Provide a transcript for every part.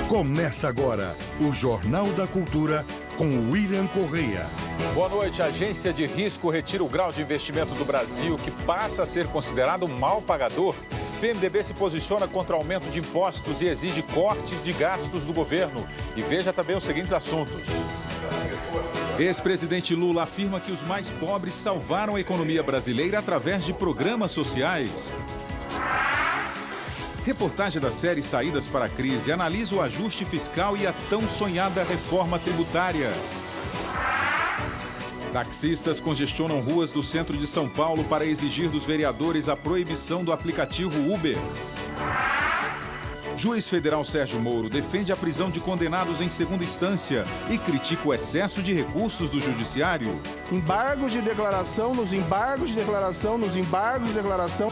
Começa agora o Jornal da Cultura com William Correia. Boa noite. A agência de risco retira o grau de investimento do Brasil, que passa a ser considerado um mal pagador. PMDB se posiciona contra o aumento de impostos e exige cortes de gastos do governo. E veja também os seguintes assuntos. Ex-presidente Lula afirma que os mais pobres salvaram a economia brasileira através de programas sociais. Reportagem da série Saídas para a Crise analisa o ajuste fiscal e a tão sonhada reforma tributária. Taxistas congestionam ruas do centro de São Paulo para exigir dos vereadores a proibição do aplicativo Uber. Juiz federal Sérgio Moro defende a prisão de condenados em segunda instância e critica o excesso de recursos do judiciário. Embargos de declaração, nos embargos de declaração, nos embargos de declaração.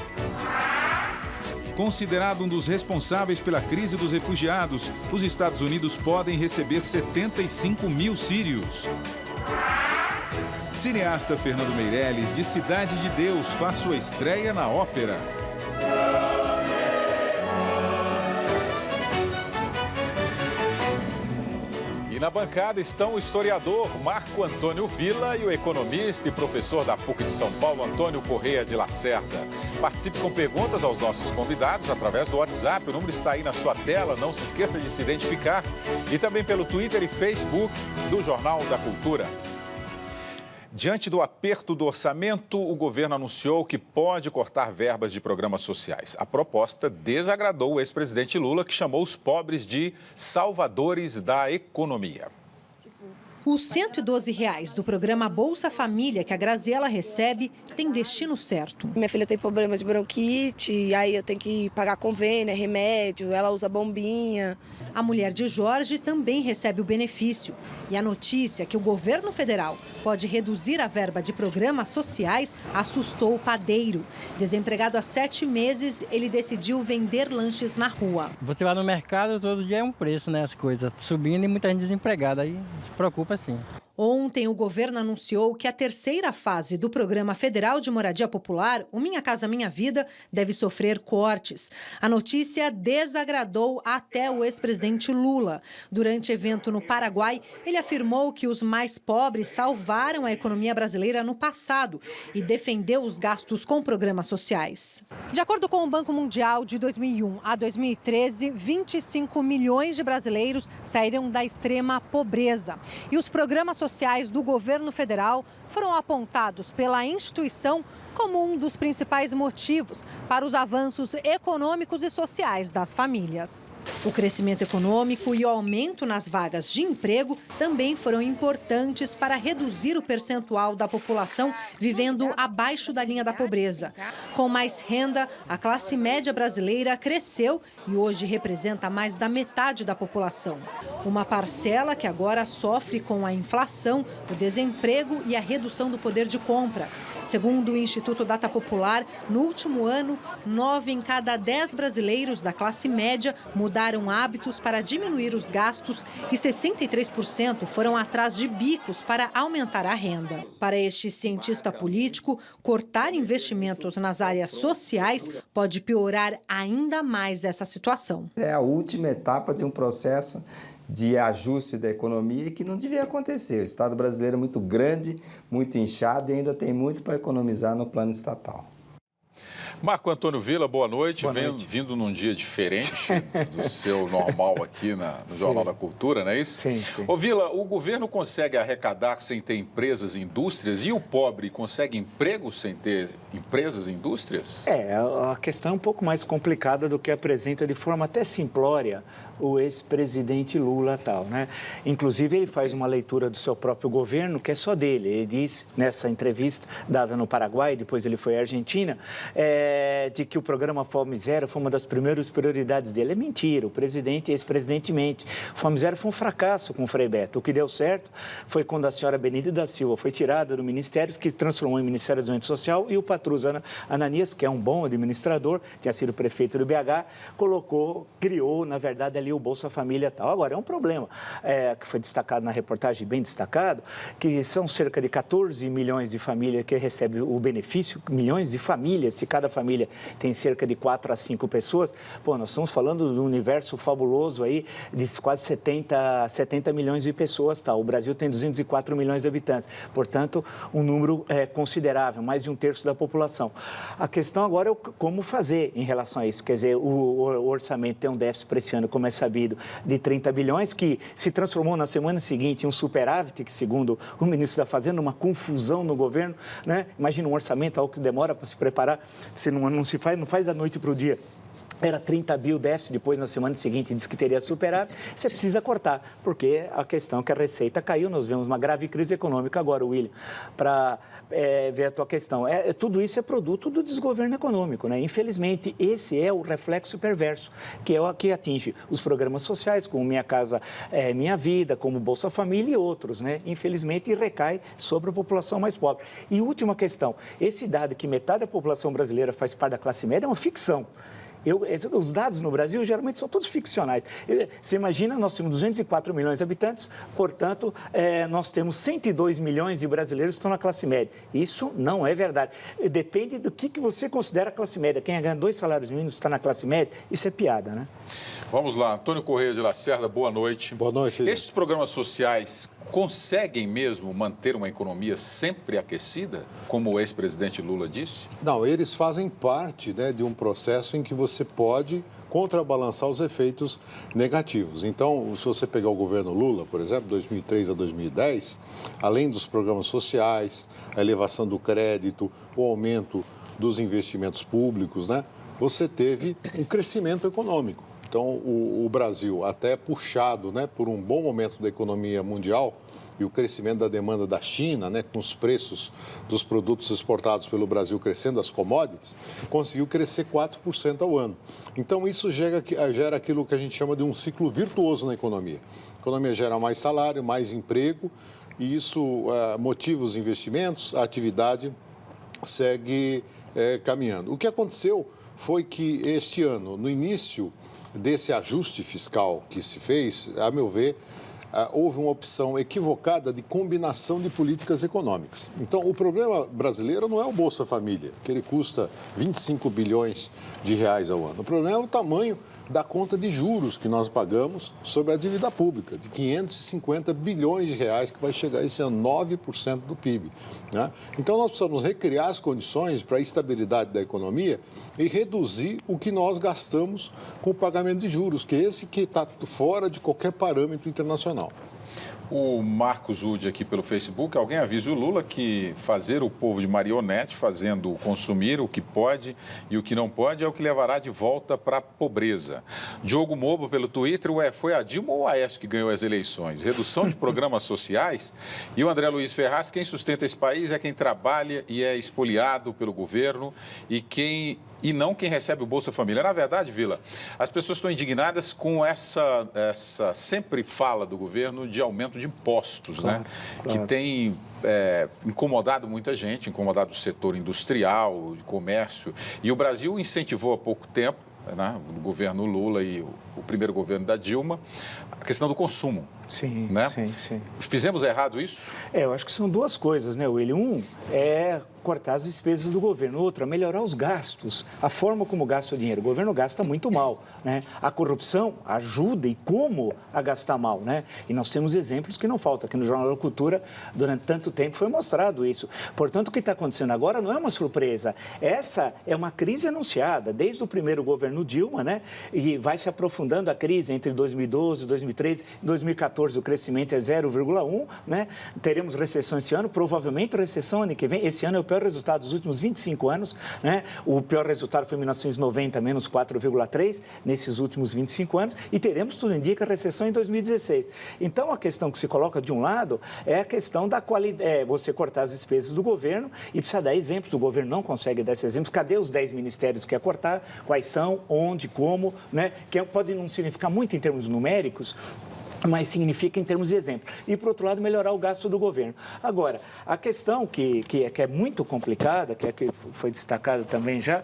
Considerado um dos responsáveis pela crise dos refugiados, os Estados Unidos podem receber 75 mil sírios. Cineasta Fernando Meirelles, de Cidade de Deus, faz sua estreia na ópera. E na bancada estão o historiador Marco Antônio Villa e o economista e professor da PUC de São Paulo, Antônio Correia de Lacerda. Participe com perguntas aos nossos convidados através do WhatsApp. O número está aí na sua tela, não se esqueça de se identificar. E também pelo Twitter e Facebook do Jornal da Cultura. Diante do aperto do orçamento, o governo anunciou que pode cortar verbas de programas sociais. A proposta desagradou o ex-presidente Lula, que chamou os pobres de salvadores da economia. Os R$ 112 do programa Bolsa Família que a Graziela recebe tem destino certo. Minha filha tem problema de bronquite, aí eu tenho que pagar convênio, remédio, ela usa bombinha. A mulher de Jorge também recebe o benefício. E a notícia que o governo federal pode reduzir a verba de programas sociais assustou o padeiro. Desempregado há 7 meses, ele decidiu vender lanches na rua. Você vai no mercado, todo dia é um preço, né? As coisas subindo e muita gente desempregada, aí se preocupa sim. Ontem, o governo anunciou que a terceira fase do Programa Federal de Moradia Popular, o Minha Casa Minha Vida, deve sofrer cortes. A notícia desagradou até o ex-presidente Lula. Durante evento no Paraguai, ele afirmou que os mais pobres salvaram a economia brasileira no passado e defendeu os gastos com programas sociais. De acordo com o Banco Mundial, de 2001 a 2013, 25 milhões de brasileiros saíram da extrema pobreza. E os programas sociais do governo federal foram apontados pela instituição como um dos principais motivos para os avanços econômicos e sociais das famílias. O crescimento econômico e o aumento nas vagas de emprego também foram importantes para reduzir o percentual da população vivendo abaixo da linha da pobreza. Com mais renda, a classe média brasileira cresceu e hoje representa mais da metade da população. Uma parcela que agora sofre com a inflação, o desemprego e a redução do poder de compra. Segundo o Instituto Data Popular, no último ano, 9 em cada 10 brasileiros da classe média mudaram hábitos para diminuir os gastos e 63% foram atrás de bicos para aumentar a renda. Para este cientista político, cortar investimentos nas áreas sociais pode piorar ainda mais essa situação. É a última etapa de um processo de ajuste da economia que não devia acontecer. O Estado brasileiro é muito grande, muito inchado e ainda tem muito para economizar no plano estatal. Marco Antônio Villa, boa noite. Boa noite. Vindo num dia diferente do seu normal aqui no Jornal da Cultura, não é isso? Sim, sim. Ô Villa, o governo consegue arrecadar sem ter empresas e indústrias e o pobre consegue emprego sem ter empresas e indústrias? A questão é um pouco mais complicada do que apresenta de forma até simplória o ex-presidente Lula tal, né? Inclusive, ele faz uma leitura do seu próprio governo, que é só dele. Ele diz, nessa entrevista dada no Paraguai, depois ele foi à Argentina, de que o programa Fome Zero foi uma das primeiras prioridades dele. É mentira, o presidente e ex-presidente mente. Fome Zero foi um fracasso com o Frei Beto. O que deu certo foi quando a senhora Benedita da Silva foi tirada do ministério, que transformou em Ministério do Desenvolvimento Social, e o Patrus Ananias, que é um bom administrador, tinha sido prefeito do BH, criou, na verdade, ali ali o Bolsa Família e tal. Agora, é um problema que foi destacado na reportagem, bem destacado, que são cerca de 14 milhões de famílias que recebem o benefício, milhões de famílias, se cada família tem cerca de 4 a 5 pessoas, nós estamos falando de um universo fabuloso aí de quase 70 milhões de pessoas, tá? O Brasil tem 204 milhões de habitantes, portanto, um número considerável, mais de 1/3 da população. A questão agora é como fazer em relação a isso, quer dizer, o orçamento tem um déficit para esse ano, como é sabido, de 30 bilhões, que se transformou na semana seguinte em um superávit, que segundo o ministro da Fazenda, uma confusão no governo, né? Imagina um orçamento, algo que demora para se preparar, você não faz da noite para o dia. Era 30 bi déficit, depois na semana seguinte diz que teria superávit, você precisa cortar, porque a questão é que a receita caiu, nós vemos uma grave crise econômica agora, William, para ver a tua questão. Tudo isso é produto do desgoverno econômico, né? Infelizmente, esse é o reflexo perverso, que é o que atinge os programas sociais, como Minha Casa Minha Vida, como Bolsa Família e outros, né? Infelizmente, recai sobre a população mais pobre. E última questão, esse dado que metade da população brasileira faz parte da classe média é uma ficção. Os dados no Brasil geralmente são todos ficcionais. Você imagina, nós temos 204 milhões de habitantes, portanto, nós temos 102 milhões de brasileiros que estão na classe média. Isso não é verdade. Depende do que você considera classe média. Quem ganha 2 salários mínimos está na classe média, isso é piada, né? Vamos lá, Antônio Correia de Lacerda, boa noite. Boa noite. Estes programas sociais conseguem mesmo manter uma economia sempre aquecida, como o ex-presidente Lula disse? Não, eles fazem parte, né, de um processo em que você pode contrabalançar os efeitos negativos. Então, se você pegar o governo Lula, por exemplo, 2003 a 2010, além dos programas sociais, a elevação do crédito, o aumento dos investimentos públicos, né, você teve um crescimento econômico. Então, o Brasil, até puxado, né, por um bom momento da economia mundial e o crescimento da demanda da China, né, com os preços dos produtos exportados pelo Brasil crescendo, as commodities, conseguiu crescer 4% ao ano. Então, isso gera aquilo que a gente chama de um ciclo virtuoso na economia. A economia gera mais salário, mais emprego e isso motiva os investimentos, a atividade segue caminhando. O que aconteceu foi que este ano, no início desse ajuste fiscal que se fez, a meu ver, houve uma opção equivocada de combinação de políticas econômicas. Então, o problema brasileiro não é o Bolsa Família, que ele custa 25 bilhões de reais ao ano. O problema é o tamanho da conta de juros que nós pagamos sobre a dívida pública, de 550 bilhões de reais, que vai chegar esse ano 9% do PIB. Né? Então, nós precisamos recriar as condições para a estabilidade da economia e reduzir o que nós gastamos com o pagamento de juros, que é esse que está fora de qualquer parâmetro internacional. O Marcos Ude aqui pelo Facebook, alguém avisa o Lula que fazer o povo de marionete, fazendo consumir o que pode e o que não pode, é o que levará de volta para a pobreza. Diogo Mobo pelo Twitter, foi a Dilma ou o Aécio que ganhou as eleições? Redução de programas sociais? E o André Luiz Ferraz, quem sustenta esse país é quem trabalha e é espoliado pelo governo e não quem recebe o Bolsa Família. Na verdade, Vila, as pessoas estão indignadas com essa sempre fala do governo de aumento de impostos, claro, né? Claro. Que tem incomodado muita gente, incomodado o setor industrial, de comércio. E o Brasil incentivou há pouco tempo, né, o governo Lula e o primeiro governo da Dilma, a questão do consumo. Sim, né? sim. Fizemos errado isso? Eu acho que são duas coisas, né, William? Um é cortar as despesas do governo. Outra, melhorar os gastos, a forma como gasta o dinheiro. O governo gasta muito mal, né? A corrupção ajuda e como a gastar mal, né? E nós temos exemplos que não faltam. Aqui no Jornal da Cultura, durante tanto tempo, foi mostrado isso. Portanto, o que está acontecendo agora não é uma surpresa. Essa é uma crise anunciada desde o primeiro governo Dilma, né? E vai se aprofundando a crise entre 2012, 2013 e 2014. O crescimento é 0,1, né? Teremos recessão esse ano, provavelmente recessão ano que vem. Esse ano é o pior resultado dos últimos 25 anos, né? O pior resultado foi em 1990, menos 4,3 nesses últimos 25 anos, e teremos, tudo indica, recessão em 2016. Então, a questão que se coloca de um lado é a questão da qualidade, você cortar as despesas do governo e precisa dar exemplos. O governo não consegue dar esses exemplos. Cadê os 10 ministérios que quer cortar? Quais são? Onde? Como? Né? Que pode não significar muito em termos numéricos, mas significa em termos de exemplo. E, por outro lado, melhorar o gasto do governo. Agora, a questão que é muito complicada, que foi destacada também já,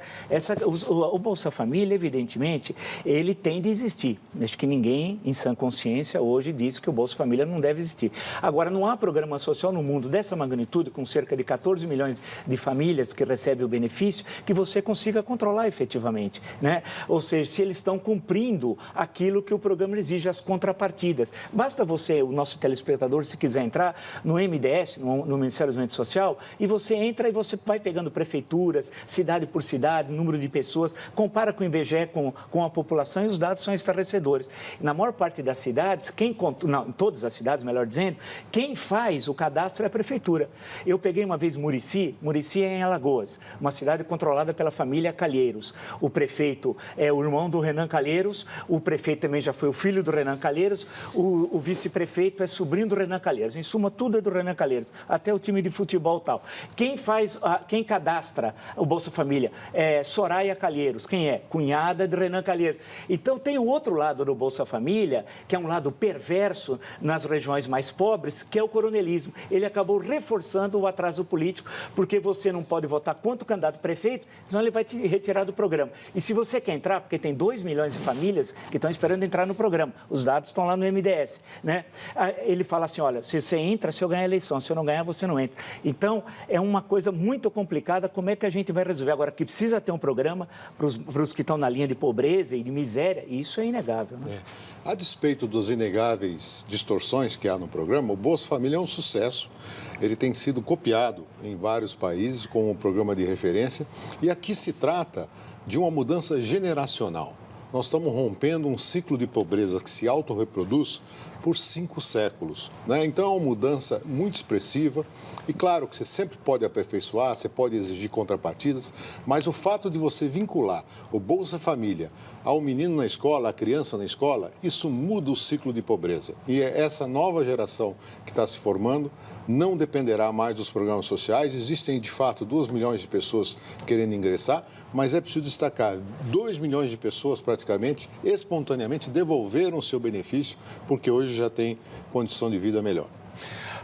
o Bolsa Família, evidentemente, ele tem de existir. Acho que ninguém, em sã consciência, hoje diz que o Bolsa Família não deve existir. Agora, não há programa social no mundo dessa magnitude, com cerca de 14 milhões de famílias que recebem o benefício, que você consiga controlar efetivamente, né? Ou seja, se eles estão cumprindo aquilo que o programa exige, as contrapartidas. Basta você, o nosso telespectador, se quiser entrar no MDS, no Ministério do Desenvolvimento Social, e você entra e você vai pegando prefeituras, cidade por cidade, número de pessoas, compara com o IBGE, com a população, e os dados são estarrecedores. Na maior parte das cidades, em todas as cidades, melhor dizendo, quem faz o cadastro é a prefeitura. Eu peguei uma vez Murici é em Alagoas, uma cidade controlada pela família Calheiros. O prefeito é o irmão do Renan Calheiros, o prefeito também já foi o filho do Renan Calheiros, o vice-prefeito é sobrinho do Renan Calheiros. Em suma, tudo é do Renan Calheiros, até o time de futebol e tal. Quem cadastra o Bolsa Família é Soraya Calheiros. Quem é? Cunhada de Renan Calheiros. Então, tem o outro lado do Bolsa Família, que é um lado perverso nas regiões mais pobres, que é o coronelismo. Ele acabou reforçando o atraso político, porque você não pode votar quanto candidato prefeito, senão ele vai te retirar do programa. E se você quer entrar, porque tem 2 milhões de famílias que estão esperando entrar no programa, os dados estão lá no MDS, né? Ele fala assim, olha, se você entra, se eu ganhar a eleição, se eu não ganhar, você não entra. Então, é uma coisa muito complicada, como é que a gente vai resolver? Agora, que precisa ter um programa para os que estão na linha de pobreza e de miséria, isso é inegável, né? A despeito dos inegáveis distorções que há no programa, o Bolsa Família é um sucesso. Ele tem sido copiado em vários países como um programa de referência, e aqui se trata de uma mudança generacional. Nós estamos rompendo um ciclo de pobreza que se autorreproduz por 5 séculos, né? Então, é uma mudança muito expressiva e, claro, que você sempre pode aperfeiçoar, você pode exigir contrapartidas, mas o fato de você vincular o Bolsa Família ao menino na escola, à criança na escola, isso muda o ciclo de pobreza. E essa nova geração que está se formando não dependerá mais dos programas sociais. Existem, de fato, 2 milhões de pessoas querendo ingressar, mas é preciso destacar, 2 milhões de pessoas, praticamente, espontaneamente devolveram o seu benefício, porque hoje já tem condição de vida melhor.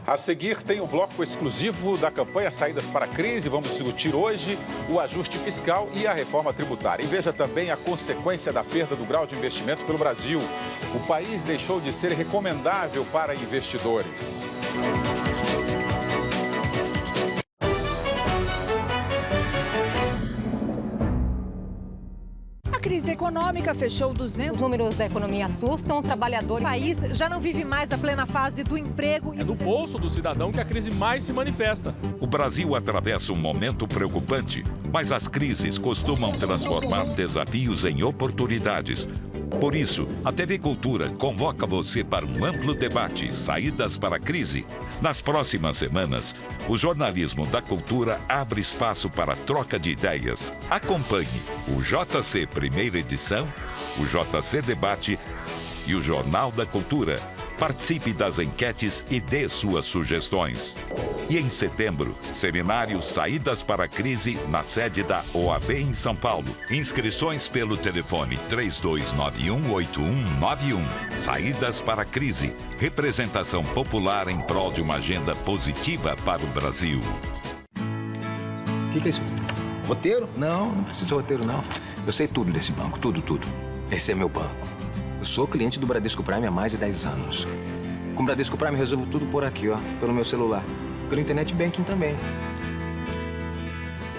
A seguir, tem o bloco exclusivo da campanha Saídas para a Crise. Vamos discutir hoje o ajuste fiscal e a reforma tributária. E veja também a consequência da perda do grau de investimento pelo Brasil. O país deixou de ser recomendável para investidores. A crise econômica fechou 200... Os números da economia assustam, trabalhadores... O país já não vive mais a plena fase do emprego. É do bolso do cidadão que a crise mais se manifesta. O Brasil atravessa um momento preocupante, mas as crises costumam transformar desafios em oportunidades. Por isso, a TV Cultura convoca você para um amplo debate, Saídas para a Crise. Nas próximas semanas, o jornalismo da cultura abre espaço para troca de ideias. Acompanhe o JC Primeira Edição, o JC Debate e o Jornal da Cultura. Participe das enquetes e dê suas sugestões. E em setembro, seminário Saídas para a Crise na sede da OAB em São Paulo. Inscrições pelo telefone 3291-8191. Saídas para a Crise. Representação popular em prol de uma agenda positiva para o Brasil. O que é isso? Roteiro? Não, não precisa de roteiro, não. Eu sei tudo desse banco, tudo. Esse é meu banco. Eu sou cliente do Bradesco Prime há mais de 10 anos. Com o Bradesco Prime, eu resolvo tudo por aqui, ó, pelo meu celular. Pelo Internet Banking também.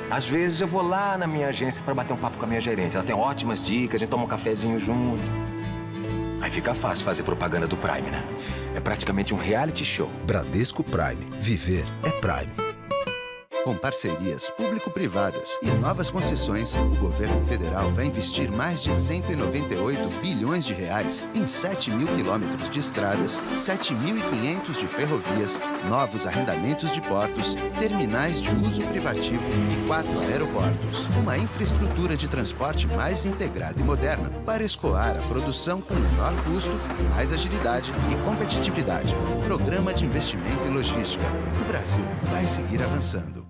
Às vezes eu vou lá na minha agência para bater um papo com a minha gerente. Ela tem ótimas dicas, a gente toma um cafezinho junto. Aí fica fácil fazer propaganda do Prime, né? É praticamente um reality show. Bradesco Prime. Viver é Prime. Com parcerias público-privadas e novas concessões, o governo federal vai investir mais de 198 bilhões de reais em 7.000 quilômetros de estradas, 7.500 de ferrovias, novos arrendamentos de portos, terminais de uso privativo e 4 aeroportos. Uma infraestrutura de transporte mais integrada e moderna para escoar a produção com menor custo, mais agilidade e competitividade. Programa de investimento em logística. O Brasil vai seguir avançando.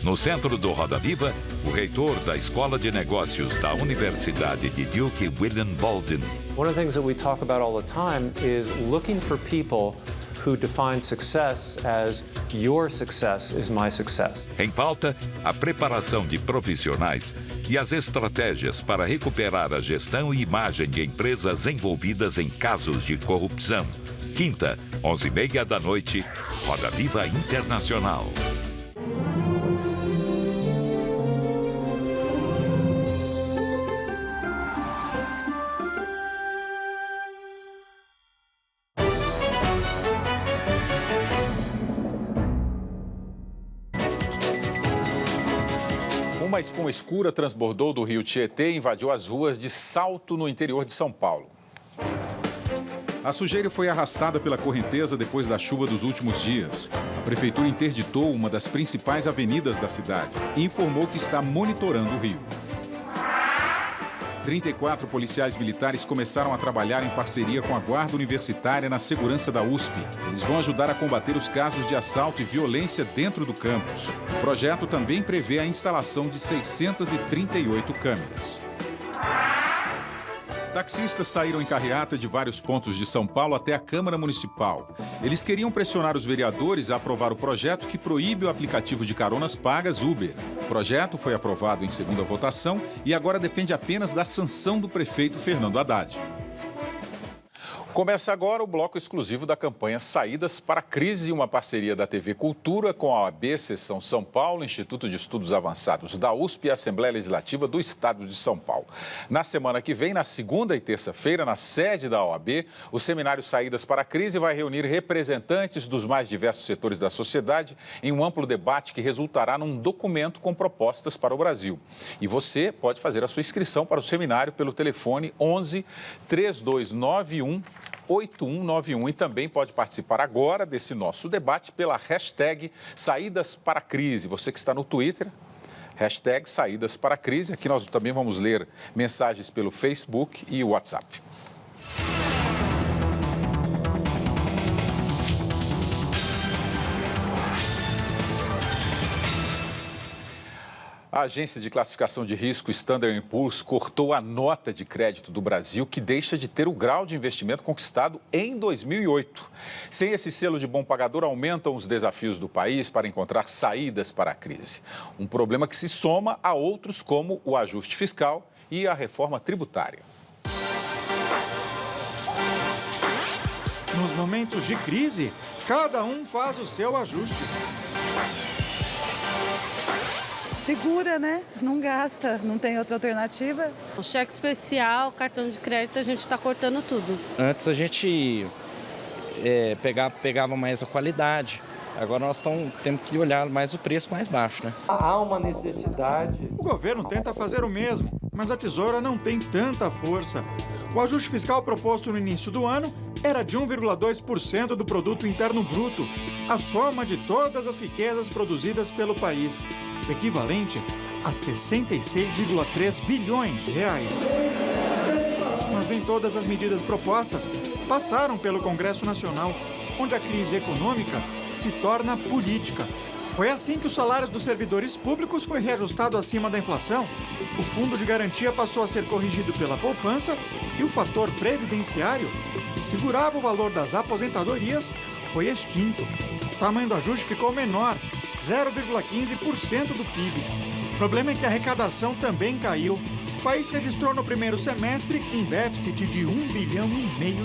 No centro do Roda Viva, o reitor da Escola de Negócios da Universidade de Duke, William Baldwin. One of the things that we talk about all the time is looking for people who define success as your success is my success. Em pauta, a preparação de profissionais e as estratégias para recuperar a gestão e imagem de empresas envolvidas em casos de corrupção. Quinta, 11h30 da noite, Roda Viva Internacional. Uma espuma escura transbordou do rio Tietê e invadiu as ruas de Salto, no interior de São Paulo. A sujeira foi arrastada pela correnteza depois da chuva dos últimos dias. A prefeitura interditou uma das principais avenidas da cidade e informou que está monitorando o rio. 34 policiais militares começaram a trabalhar em parceria com a Guarda Universitária na segurança da USP. Eles vão ajudar a combater os casos de assalto e violência dentro do campus. O projeto também prevê a instalação de 638 câmeras. Taxistas saíram em carreata de vários pontos de São Paulo até a Câmara Municipal. Eles queriam pressionar os vereadores a aprovar o projeto que proíbe o aplicativo de caronas pagas Uber. O projeto foi aprovado em segunda votação e agora depende apenas da sanção do prefeito Fernando Haddad. Começa agora o bloco exclusivo da campanha Saídas para a Crise, uma parceria da TV Cultura com a OAB, Seção São Paulo, Instituto de Estudos Avançados da USP e Assembleia Legislativa do Estado de São Paulo. Na semana que vem, na segunda e terça-feira, na sede da OAB, o seminário Saídas para a Crise vai reunir representantes dos mais diversos setores da sociedade em um amplo debate que resultará num documento com propostas para o Brasil. E você pode fazer a sua inscrição para o seminário pelo telefone 11 3291 8191 e também pode participar agora desse nosso debate pela hashtag Saídas para a Crise. Você que está no Twitter, hashtag Saídas para a Crise. Aqui nós também vamos ler mensagens pelo Facebook e WhatsApp. A agência de classificação de risco Standard & Poor's cortou a nota de crédito do Brasil, que deixa de ter o grau de investimento conquistado em 2008. Sem esse selo de bom pagador, aumentam os desafios do país para encontrar saídas para a crise. Um problema que se soma a outros, como o ajuste fiscal e a reforma tributária. Nos momentos de crise, cada um faz o seu ajuste. Segura, né? Não gasta, não tem outra alternativa. O cheque especial, cartão de crédito, a gente está cortando tudo. Antes a gente pegava mais a qualidade. Agora nós temos que olhar mais o preço mais baixo, né? Há uma necessidade. O governo tenta fazer o mesmo, mas a tesoura não tem tanta força. O ajuste fiscal proposto no início do ano era de 1,2% do produto interno bruto, a soma de todas as riquezas produzidas pelo país, equivalente a 66,3 bilhões de reais. Mas nem todas as medidas propostas passaram pelo Congresso Nacional, onde a crise econômica se torna política. Foi assim que os salários dos servidores públicos foi reajustado acima da inflação, o fundo de garantia passou a ser corrigido pela poupança e o fator previdenciário, que segurava o valor das aposentadorias, foi extinto. O tamanho do ajuste ficou menor, 0,15% do PIB. O problema é que a arrecadação também caiu. O país registrou no primeiro semestre um déficit de 1,5 bilhão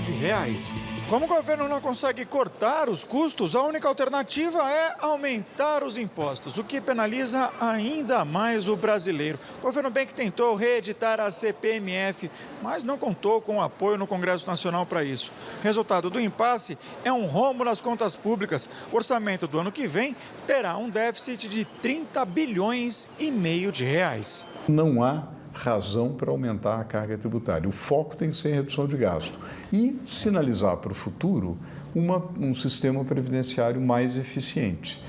de reais. Como o governo não consegue cortar os custos, a única alternativa é aumentar os impostos, o que penaliza ainda mais o brasileiro. O governo bem que tentou reeditar a CPMF, mas não contou com apoio no Congresso Nacional para isso. Resultado do impasse é um rombo nas contas públicas. O orçamento do ano que vem terá um déficit de 30 bilhões e meio de reais. Não há razão para aumentar a carga tributária. O foco tem que ser redução de gasto e sinalizar para o futuro um sistema previdenciário mais eficiente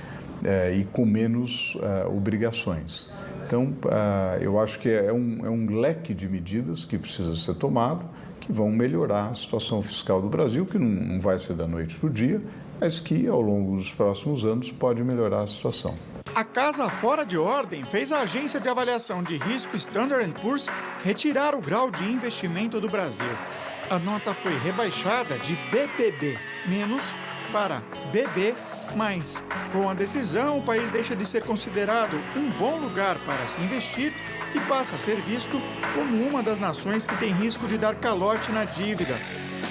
e com menos obrigações. Então, eu acho que é um leque de medidas que precisa ser tomado, que vão melhorar a situação fiscal do Brasil, que não vai ser da noite para o dia, mas que ao longo dos próximos anos pode melhorar a situação. A casa fora de ordem fez a agência de avaliação de risco Standard & Poor's retirar o grau de investimento do Brasil. A nota foi rebaixada de BBB- para BB+. Com a decisão, o país deixa de ser considerado um bom lugar para se investir e passa a ser visto como uma das nações que tem risco de dar calote na dívida.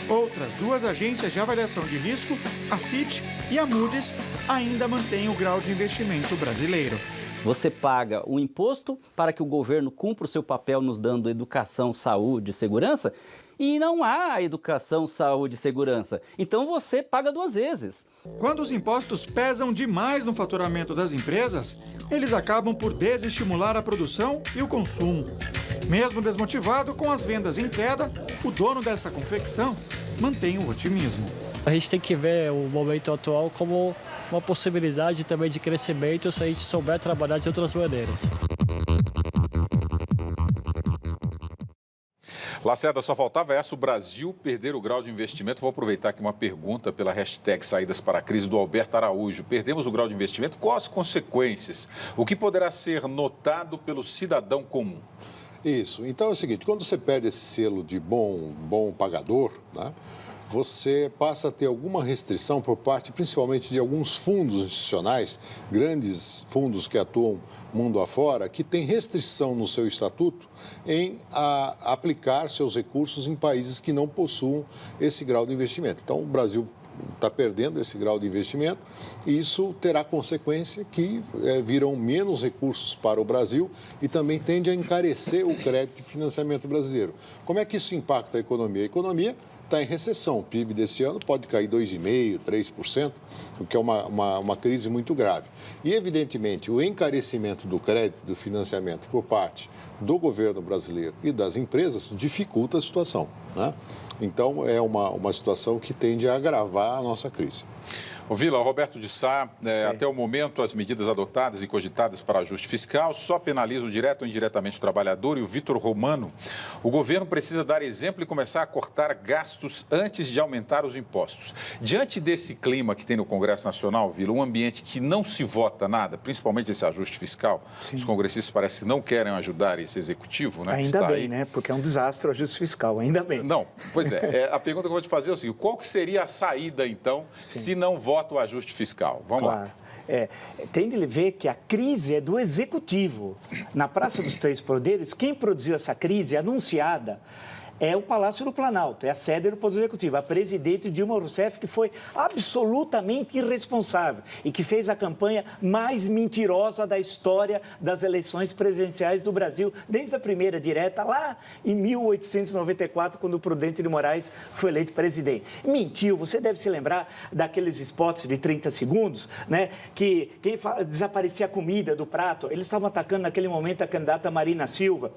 Outras duas agências de avaliação de risco, a Fitch e a Moody's, ainda mantêm o grau de investimento brasileiro. Você paga o imposto para que o governo cumpra o seu papel nos dando educação, saúde e segurança, e não há educação, saúde e segurança. Então você paga duas vezes. Quando os impostos pesam demais no faturamento das empresas, eles acabam por desestimular a produção e o consumo. Mesmo desmotivado com as vendas em queda, o dono dessa confecção mantém o otimismo. A gente tem que ver o momento atual como uma possibilidade também de crescimento se a gente souber trabalhar de outras maneiras. Lacerda, só faltava essa, o Brasil perder o grau de investimento. Vou aproveitar aqui uma pergunta pela hashtag Saídas para a Crise do Alberto Araújo. Perdemos o grau de investimento, quais as consequências? O que poderá ser notado pelo cidadão comum? Isso. Então é o seguinte, quando você perde esse selo de bom pagador, né, você passa a ter alguma restrição por parte, principalmente, de alguns fundos institucionais, grandes fundos que atuam mundo afora, que têm restrição no seu estatuto em aplicar seus recursos em países que não possuam esse grau de investimento. Então, o Brasil está perdendo esse grau de investimento e isso terá consequência que virão menos recursos para o Brasil e também tende a encarecer o crédito de financiamento brasileiro. Como é que isso impacta a economia? A economia está em recessão. O PIB desse ano pode cair 2,5%, 3%, o que é uma crise muito grave. E, evidentemente, o encarecimento do crédito, do financiamento por parte do governo brasileiro e das empresas dificulta a situação, né? Então, é uma situação que tende a agravar a nossa crise. O Vila, o Roberto de Sá, até o momento, as medidas adotadas e cogitadas para ajuste fiscal só penalizam direto ou indiretamente o trabalhador. E o Vitor Romano, o governo precisa dar exemplo e começar a cortar gastos antes de aumentar os impostos. Diante desse clima que tem no Congresso Nacional, Vila, um ambiente que não se vota nada, principalmente esse ajuste fiscal, sim, os congressistas parecem que não querem ajudar esse executivo, né? Ainda bem, né? Porque é um desastre o ajuste fiscal, ainda bem. Não, pois é. A pergunta que eu vou te fazer é o seguinte, qual que seria a saída, então, se não vota o ajuste fiscal? Vamos lá. Tem de ver que a crise é do Executivo. Na Praça dos Três Poderes, quem produziu essa crise anunciada é o Palácio do Planalto, é a sede do Poder Executivo, a presidente Dilma Rousseff, que foi absolutamente irresponsável e que fez a campanha mais mentirosa da história das eleições presidenciais do Brasil, desde a primeira direta, lá em 1894, quando o Prudente de Moraes foi eleito presidente. Mentiu, você deve se lembrar daqueles spots de 30 segundos, né, que desaparecia a comida do prato, eles estavam atacando naquele momento a candidata Marina Silva.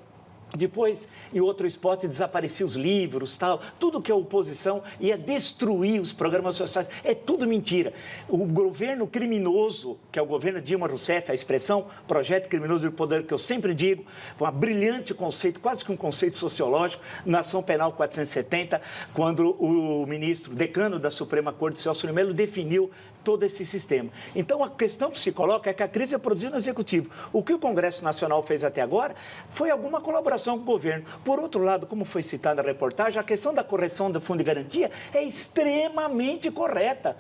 Depois, em outro spot, desapareciam os livros, tal. Tudo que a oposição ia destruir os programas sociais. É tudo mentira. O governo criminoso, que é o governo Dilma Rousseff, a expressão projeto criminoso do poder, que eu sempre digo, foi um brilhante conceito, quase que um conceito sociológico, na ação penal 470, quando o ministro, decano da Suprema Corte, Celso de Mello, definiu todo esse sistema. Então, a questão que se coloca é que a crise é produzida no Executivo. O que o Congresso Nacional fez até agora foi alguma colaboração com o governo. Por outro lado, como foi citado na reportagem, a questão da correção do Fundo de Garantia é extremamente correta.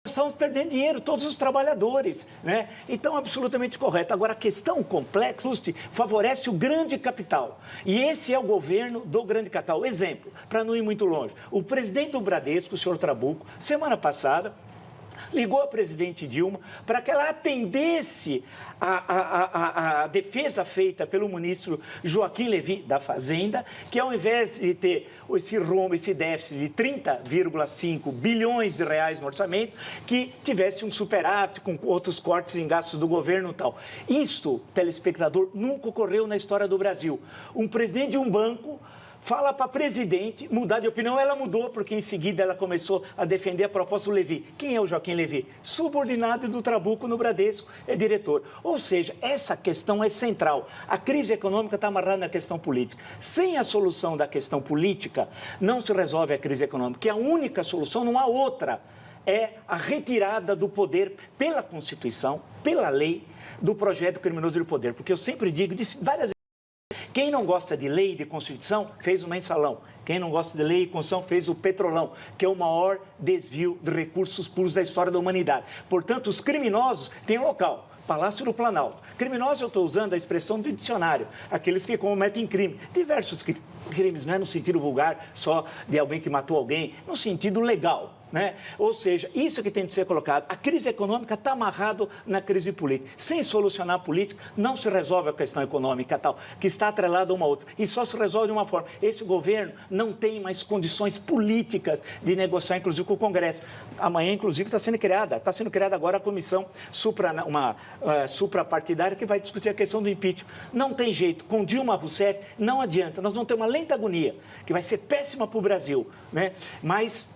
Nós estamos perdendo dinheiro, todos os trabalhadores, né? Então, absolutamente correto. Agora, a questão complexa favorece o grande capital. E esse é o governo do grande capital. Exemplo, para não ir muito longe, o presidente do Bradesco, o senhor Trabuco, semana passada, ligou a presidente Dilma para que ela atendesse a defesa feita pelo ministro Joaquim Levy da Fazenda, que ao invés de ter esse rombo, esse déficit de 30,5 bilhões de reais no orçamento, que tivesse um superávit com outros cortes em gastos do governo e tal. Isso, telespectador, nunca ocorreu na história do Brasil. Um presidente de um banco fala para a presidente mudar de opinião, ela mudou, porque em seguida ela começou a defender a proposta do Levy. Quem é o Joaquim Levy? Subordinado do Trabuco no Bradesco, é diretor. Ou seja, essa questão é central. A crise econômica está amarrada na questão política. Sem a solução da questão política, não se resolve a crise econômica, que é a única solução, não há outra. é a retirada do poder pela Constituição, pela lei, do projeto criminoso do poder. Porque eu sempre digo, disse várias vezes, quem não gosta de lei e de Constituição fez o mensalão. Quem não gosta de lei e Constituição fez o petrolão, que é o maior desvio de recursos públicos da história da humanidade. Portanto, os criminosos têm um local. Palácio do Planalto. Criminosos, eu estou usando a expressão do dicionário, aqueles que cometem crime. Diversos crimes, não é no sentido vulgar, só de alguém que matou alguém, no sentido legal. Né? Ou seja, isso que tem de ser colocado. A crise econômica está amarrada na crise política. Sem solucionar a política, não se resolve a questão econômica tal, que está atrelada uma a outra. E só se resolve de uma forma. Esse governo não tem mais condições políticas de negociar, inclusive, com o Congresso. Amanhã, inclusive, está sendo criada agora a comissão suprapartidária que vai discutir a questão do impeachment. Não tem jeito. Com Dilma Rousseff, não adianta. Nós vamos ter uma lenta agonia, que vai ser péssima para o Brasil, né? Mas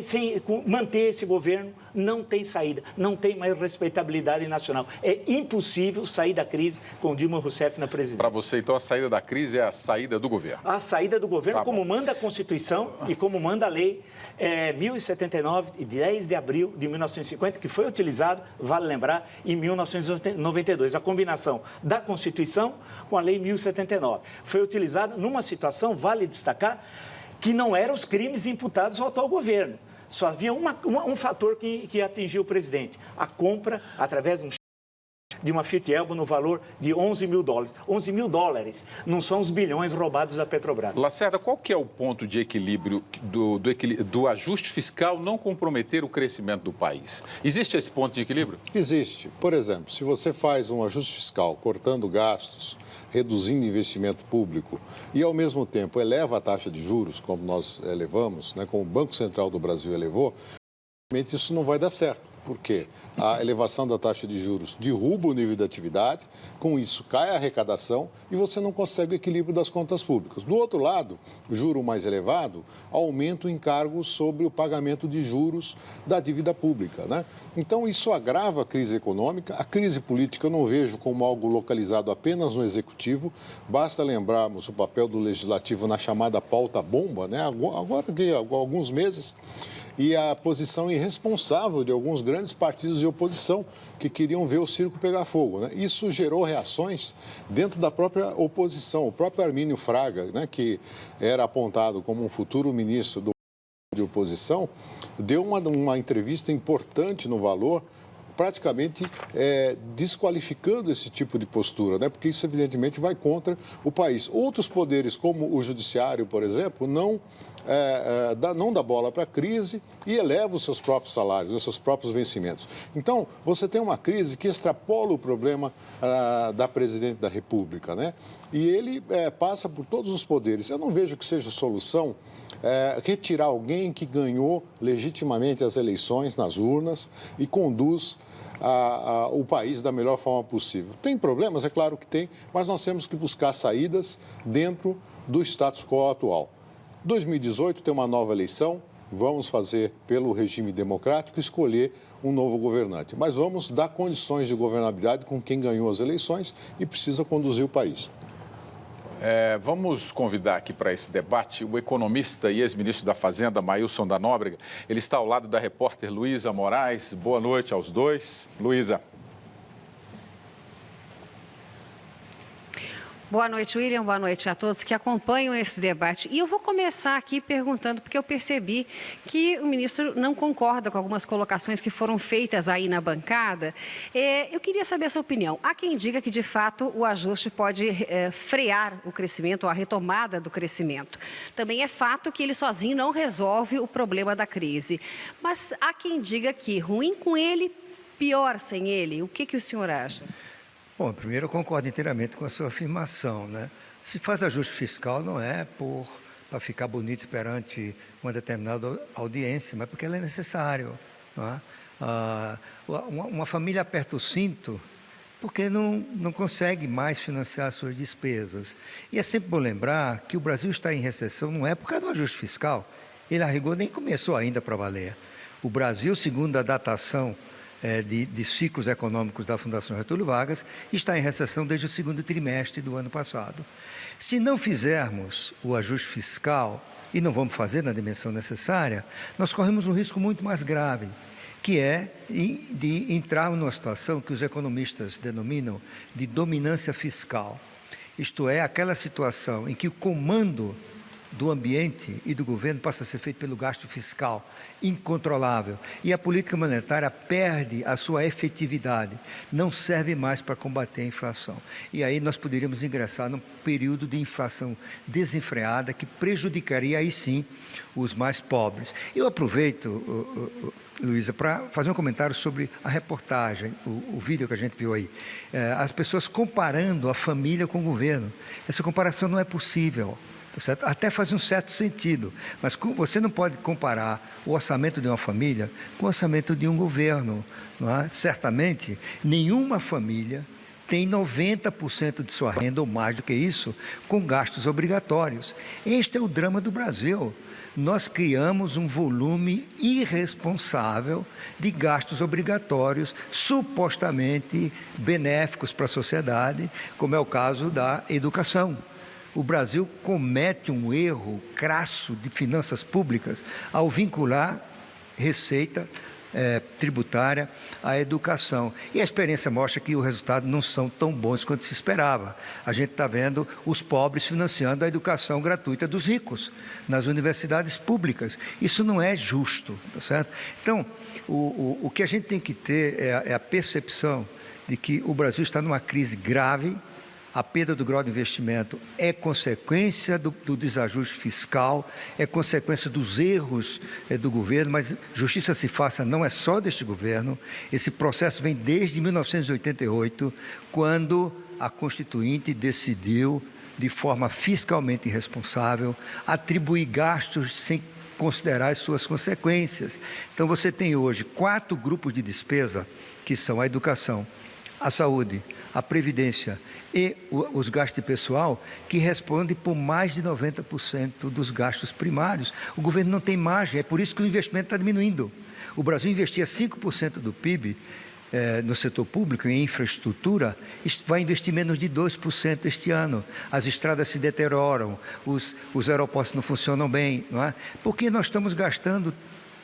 sem manter esse governo não tem saída, não tem mais respeitabilidade nacional. É impossível sair da crise com Dilma Rousseff na presidência. Para você, então, a saída da crise é a saída do governo? A saída do governo, como manda a Constituição e como manda a Lei 1079, de 10 de abril de 1950, que foi utilizada, vale lembrar, em 1992. A combinação da Constituição com a Lei 1079. Foi utilizada numa situação, vale destacar, que não eram os crimes imputados ao atual governo. Só havia um fator que atingiu o presidente. A compra, através de uma Fiat Elba, no valor de 11 mil dólares. 11 mil dólares não são os bilhões roubados da Petrobras. Lacerda, qual que é o ponto de equilíbrio do ajuste fiscal não comprometer o crescimento do país? Existe esse ponto de equilíbrio? Existe. Por exemplo, se você faz um ajuste fiscal cortando gastos, reduzindo investimento público e, ao mesmo tempo, eleva a taxa de juros, como nós elevamos, né, como o Banco Central do Brasil elevou, realmente isso não vai dar certo. Porque a elevação da taxa de juros derruba o nível de atividade, com isso cai a arrecadação e você não consegue o equilíbrio das contas públicas. Do outro lado, o juro mais elevado aumenta o encargo sobre o pagamento de juros da dívida pública, né? Então, isso agrava a crise econômica. A crise política eu não vejo como algo localizado apenas no Executivo. Basta lembrarmos o papel do Legislativo na chamada pauta-bomba, né? Agora que há alguns meses, e a posição irresponsável de alguns grandes partidos de oposição que queriam ver o circo pegar fogo, né? Isso gerou reações dentro da própria oposição. O próprio Armínio Fraga, né, que era apontado como um futuro ministro de oposição, deu uma entrevista importante no Valor, praticamente desqualificando esse tipo de postura, né? Porque isso, evidentemente, vai contra o país. Outros poderes, como o Judiciário, por exemplo, não dá bola para a crise e eleva os seus próprios salários, os seus próprios vencimentos. Então, você tem uma crise que extrapola o problema da Presidente da República, né? E ele passa por todos os poderes. Eu não vejo que seja solução retirar alguém que ganhou legitimamente as eleições nas urnas e conduz o país da melhor forma possível. Tem problemas? É claro que tem, mas nós temos que buscar saídas dentro do status quo atual. 2018 tem uma nova eleição, vamos fazer pelo regime democrático escolher um novo governante, mas vamos dar condições de governabilidade com quem ganhou as eleições e precisa conduzir o país. Vamos convidar aqui para esse debate o economista e ex-ministro da Fazenda, Maílson da Nóbrega. Ele está ao lado da repórter Luísa Moraes. Boa noite aos dois. Luísa. Boa noite, William. Boa noite a todos que acompanham esse debate. E eu vou começar aqui perguntando, porque eu percebi que o ministro não concorda com algumas colocações que foram feitas aí na bancada. Eu queria saber a sua opinião. Há quem diga que, de fato, o ajuste pode frear o crescimento, ou a retomada do crescimento. Também é fato que ele sozinho não resolve o problema da crise. Mas há quem diga que ruim com ele, pior sem ele. O que o senhor acha? Bom, primeiro eu concordo inteiramente com a sua afirmação, né? Se faz ajuste fiscal não é para ficar bonito perante uma determinada audiência, mas porque ele é necessário, não é? Uma família aperta o cinto porque não consegue mais financiar suas despesas. E é sempre bom lembrar que o Brasil está em recessão não é por causa do ajuste fiscal. Ele, a rigor, nem começou ainda para valer. O Brasil, segundo a datação de ciclos econômicos da Fundação Getúlio Vargas, está em recessão desde o segundo trimestre do ano passado. Se não fizermos o ajuste fiscal, e não vamos fazer na dimensão necessária, nós corremos um risco muito mais grave, que é de entrar numa situação que os economistas denominam de dominância fiscal. Isto é, aquela situação em que o comando do ambiente e do governo passa a ser feito pelo gasto fiscal, incontrolável. E a política monetária perde a sua efetividade, não serve mais para combater a inflação. E aí nós poderíamos ingressar num período de inflação desenfreada que prejudicaria aí sim os mais pobres. Eu aproveito, Luísa, para fazer um comentário sobre a reportagem, o vídeo que a gente viu aí. As pessoas comparando a família com o governo. Essa comparação não é possível. Certo? Até faz um certo sentido, mas você não pode comparar o orçamento de uma família com o orçamento de um governo. Não é? Certamente, nenhuma família tem 90% de sua renda, ou mais do que isso, com gastos obrigatórios. Este é o drama do Brasil. Nós criamos um volume irresponsável de gastos obrigatórios, supostamente benéficos para a sociedade, como é o caso da educação. O Brasil comete um erro crasso de finanças públicas ao vincular receita tributária à educação. E a experiência mostra que os resultados não são tão bons quanto se esperava. A gente está vendo os pobres financiando a educação gratuita dos ricos nas universidades públicas. Isso não é justo, tá certo? Então, o que a gente tem que ter é a percepção de que o Brasil está numa crise grave. A perda do grau de investimento é consequência do desajuste fiscal, é consequência dos erros do governo, mas justiça se faça não é só deste governo. Esse processo vem desde 1988, quando a Constituinte decidiu, de forma fiscalmente irresponsável, atribuir gastos sem considerar as suas consequências. Então você tem hoje 4 grupos de despesa, que são a educação, a saúde, a previdência e os gastos de pessoal, que respondem por mais de 90% dos gastos primários. O governo não tem margem, é por isso que o investimento está diminuindo. O Brasil investia 5% do PIB no setor público, em infraestrutura, vai investir menos de 2% este ano. As estradas se deterioram, os aeroportos não funcionam bem, não é? Porque nós estamos gastando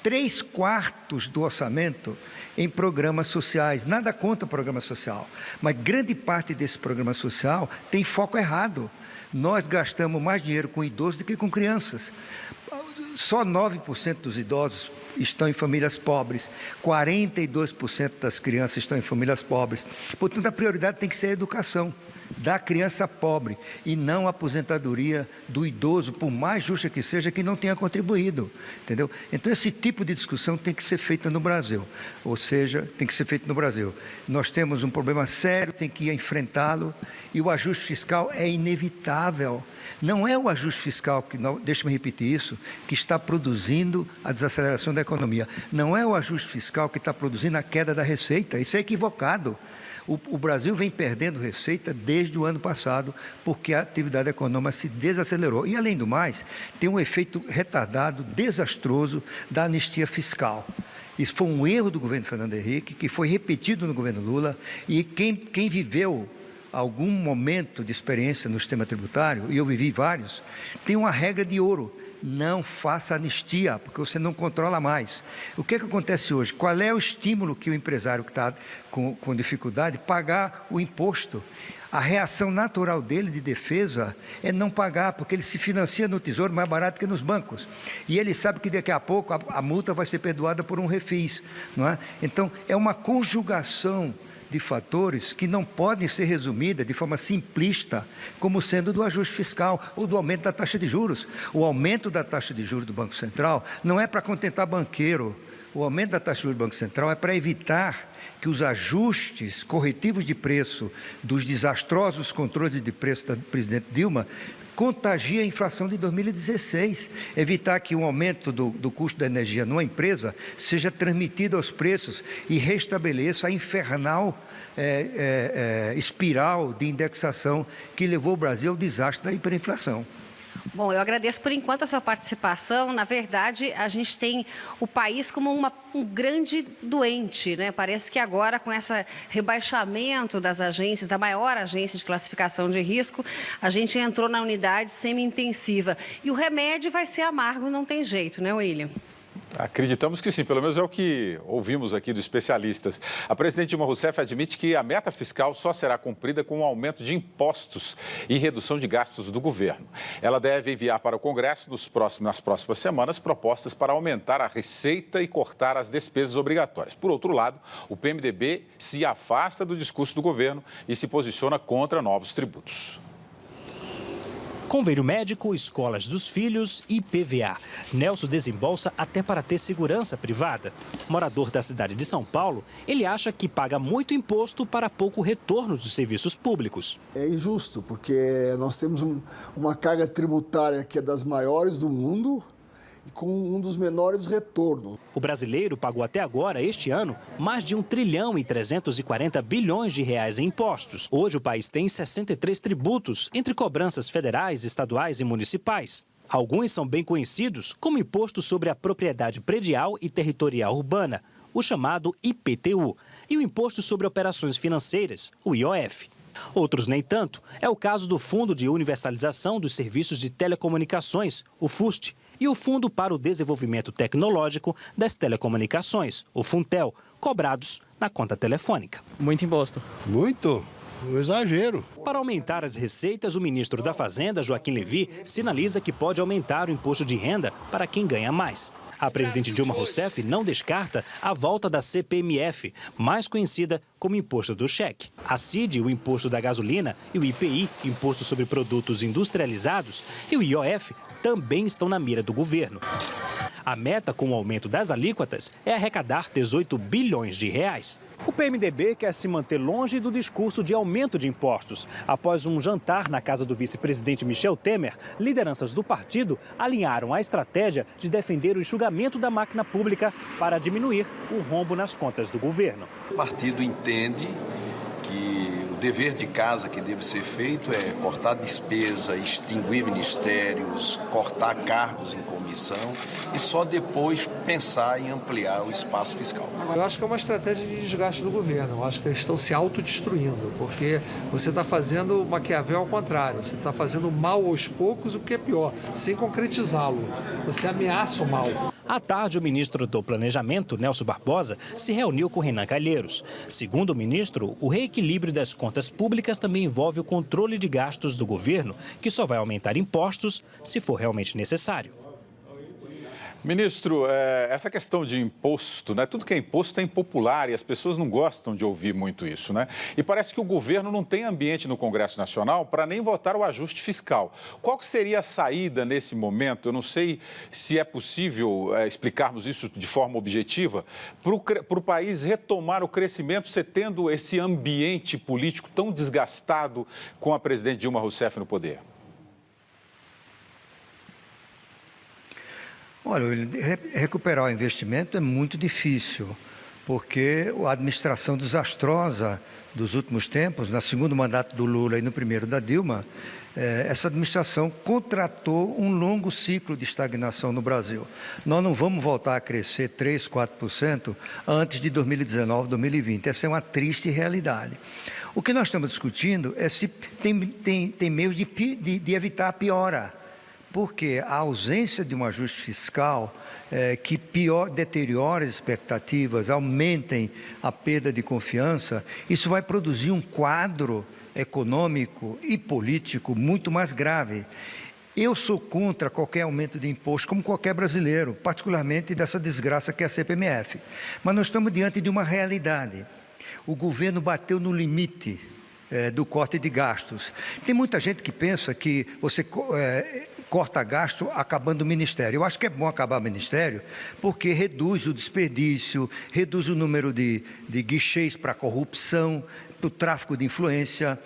3/4 do orçamento em programas sociais. Nada contra o programa social, mas grande parte desse programa social tem foco errado. Nós gastamos mais dinheiro com idosos do que com crianças. Só 9% dos idosos estão em famílias pobres, 42% das crianças estão em famílias pobres. Portanto, a prioridade tem que ser a educação da criança pobre e não a aposentadoria do idoso, por mais justa que seja, que não tenha contribuído, entendeu? Então, esse tipo de discussão tem que ser feita no Brasil, ou seja, tem que ser feito no Brasil. Nós temos um problema sério, tem que enfrentá-lo, e o ajuste fiscal é inevitável. Não é o ajuste fiscal, deixa-me repetir isso, que está produzindo a desaceleração da economia. Não é o ajuste fiscal que está produzindo a queda da receita, isso é equivocado. O Brasil vem perdendo receita desde o ano passado, porque a atividade econômica se desacelerou. E, além do mais, tem um efeito retardado, desastroso, da anistia fiscal. Isso foi um erro do governo Fernando Henrique, que foi repetido no governo Lula, e quem viveu algum momento de experiência no sistema tributário, e eu vivi vários, tem uma regra de ouro: não faça anistia, porque você não controla mais. O que acontece hoje? Qual é o estímulo que o empresário que está com dificuldade pagar o imposto? A reação natural dele de defesa é não pagar, porque ele se financia no Tesouro mais barato que nos bancos. E ele sabe que daqui a pouco a multa vai ser perdoada por um refis, não é? Então, é uma conjugação de fatores que não podem ser resumidas de forma simplista como sendo do ajuste fiscal ou do aumento da taxa de juros. O aumento da taxa de juros do Banco Central não é para contentar banqueiro. O aumento da taxa de juros do Banco Central é para evitar que os ajustes corretivos de preço dos desastrosos controles de preço da presidente Dilma contagia a inflação de 2016, evitar que o aumento do custo da energia numa empresa seja transmitido aos preços e restabeleça a infernal espiral de indexação que levou o Brasil ao desastre da hiperinflação. Bom, eu agradeço por enquanto a sua participação. Na verdade, a gente tem o país como um grande doente, né? Parece que agora, com esse rebaixamento das agências, da maior agência de classificação de risco, a gente entrou na unidade semi-intensiva. E o remédio vai ser amargo, não tem jeito, né, William? Acreditamos que sim, pelo menos é o que ouvimos aqui dos especialistas. A presidente Dilma Rousseff admite que a meta fiscal só será cumprida com o aumento de impostos e redução de gastos do governo. Ela deve enviar para o Congresso nas próximas semanas propostas para aumentar a receita e cortar as despesas obrigatórias. Por outro lado, o PMDB se afasta do discurso do governo e se posiciona contra novos tributos. Convênio médico, escolas dos filhos e IPVA. Nelson desembolsa até para ter segurança privada. Morador da cidade de São Paulo, ele acha que paga muito imposto para pouco retorno dos serviços públicos. É injusto, porque nós temos uma carga tributária que é das maiores do mundo e com um dos menores retornos. O brasileiro pagou até agora, este ano, mais de 1 trilhão e 340 bilhões de reais em impostos. Hoje o país tem 63 tributos, entre cobranças federais, estaduais e municipais. Alguns são bem conhecidos, como Imposto sobre a Propriedade Predial e Territorial Urbana, o chamado IPTU, e o Imposto sobre Operações Financeiras, o IOF. Outros nem tanto. É o caso do Fundo de Universalização dos Serviços de Telecomunicações, o FUST, e o Fundo para o Desenvolvimento Tecnológico das Telecomunicações, o Funtel, cobrados na conta telefônica. Muito imposto. Muito. Um exagero. Para aumentar as receitas, o ministro da Fazenda, Joaquim Levy, sinaliza que pode aumentar o imposto de renda para quem ganha mais. A presidente Dilma Rousseff não descarta a volta da CPMF, mais conhecida como Imposto do Cheque. A CID, o Imposto da Gasolina, e o IPI, Imposto sobre Produtos Industrializados, e o IOF também estão na mira do governo. A meta com o aumento das alíquotas é arrecadar 18 bilhões de reais. O PMDB quer se manter longe do discurso de aumento de impostos. Após um jantar na casa do vice-presidente Michel Temer, lideranças do partido alinharam a estratégia de defender o enxugamento da máquina pública para diminuir o rombo nas contas do governo. O partido entende que o dever de casa que deve ser feito é cortar despesa, extinguir ministérios, cortar cargos em comissão e só depois pensar em ampliar o espaço fiscal. Eu acho que é uma estratégia de desgaste do governo. Eu acho que eles estão se autodestruindo, porque você está fazendo Maquiavel ao contrário. Você está fazendo mal aos poucos, o que é pior, sem concretizá-lo. Você ameaça o mal. À tarde, o ministro do Planejamento, Nelson Barbosa, se reuniu com Renan Calheiros. Segundo o ministro, o reequilíbrio das contas públicas também envolve o controle de gastos do governo, que só vai aumentar impostos se for realmente necessário. Ministro, essa questão de imposto, né? Tudo que é imposto é impopular e as pessoas não gostam de ouvir muito isso, né? E parece que o governo não tem ambiente no Congresso Nacional para nem votar o ajuste fiscal. Qual que seria a saída nesse momento? Eu não sei se é possível explicarmos isso de forma objetiva, para o país retomar o crescimento, você tendo esse ambiente político tão desgastado com a presidente Dilma Rousseff no poder. Olha, recuperar o investimento é muito difícil, porque a administração desastrosa dos últimos tempos, no segundo mandato do Lula e no primeiro da Dilma, essa administração contratou um longo ciclo de estagnação no Brasil. Nós não vamos voltar a crescer 3%, 4% antes de 2019, 2020. Essa é uma triste realidade. O que nós estamos discutindo é se tem meios de evitar a piora. Porque a ausência de um ajuste fiscal que deteriore as expectativas, aumentem a perda de confiança, isso vai produzir um quadro econômico e político muito mais grave. Eu sou contra qualquer aumento de imposto, como qualquer brasileiro, particularmente dessa desgraça que é a CPMF. Mas nós estamos diante de uma realidade. O governo bateu no limite do corte de gastos. Tem muita gente que pensa que você corta gasto acabando o ministério. Eu acho que é bom acabar o ministério porque reduz o desperdício, reduz o número de guichês para corrupção, para o tráfico de influência,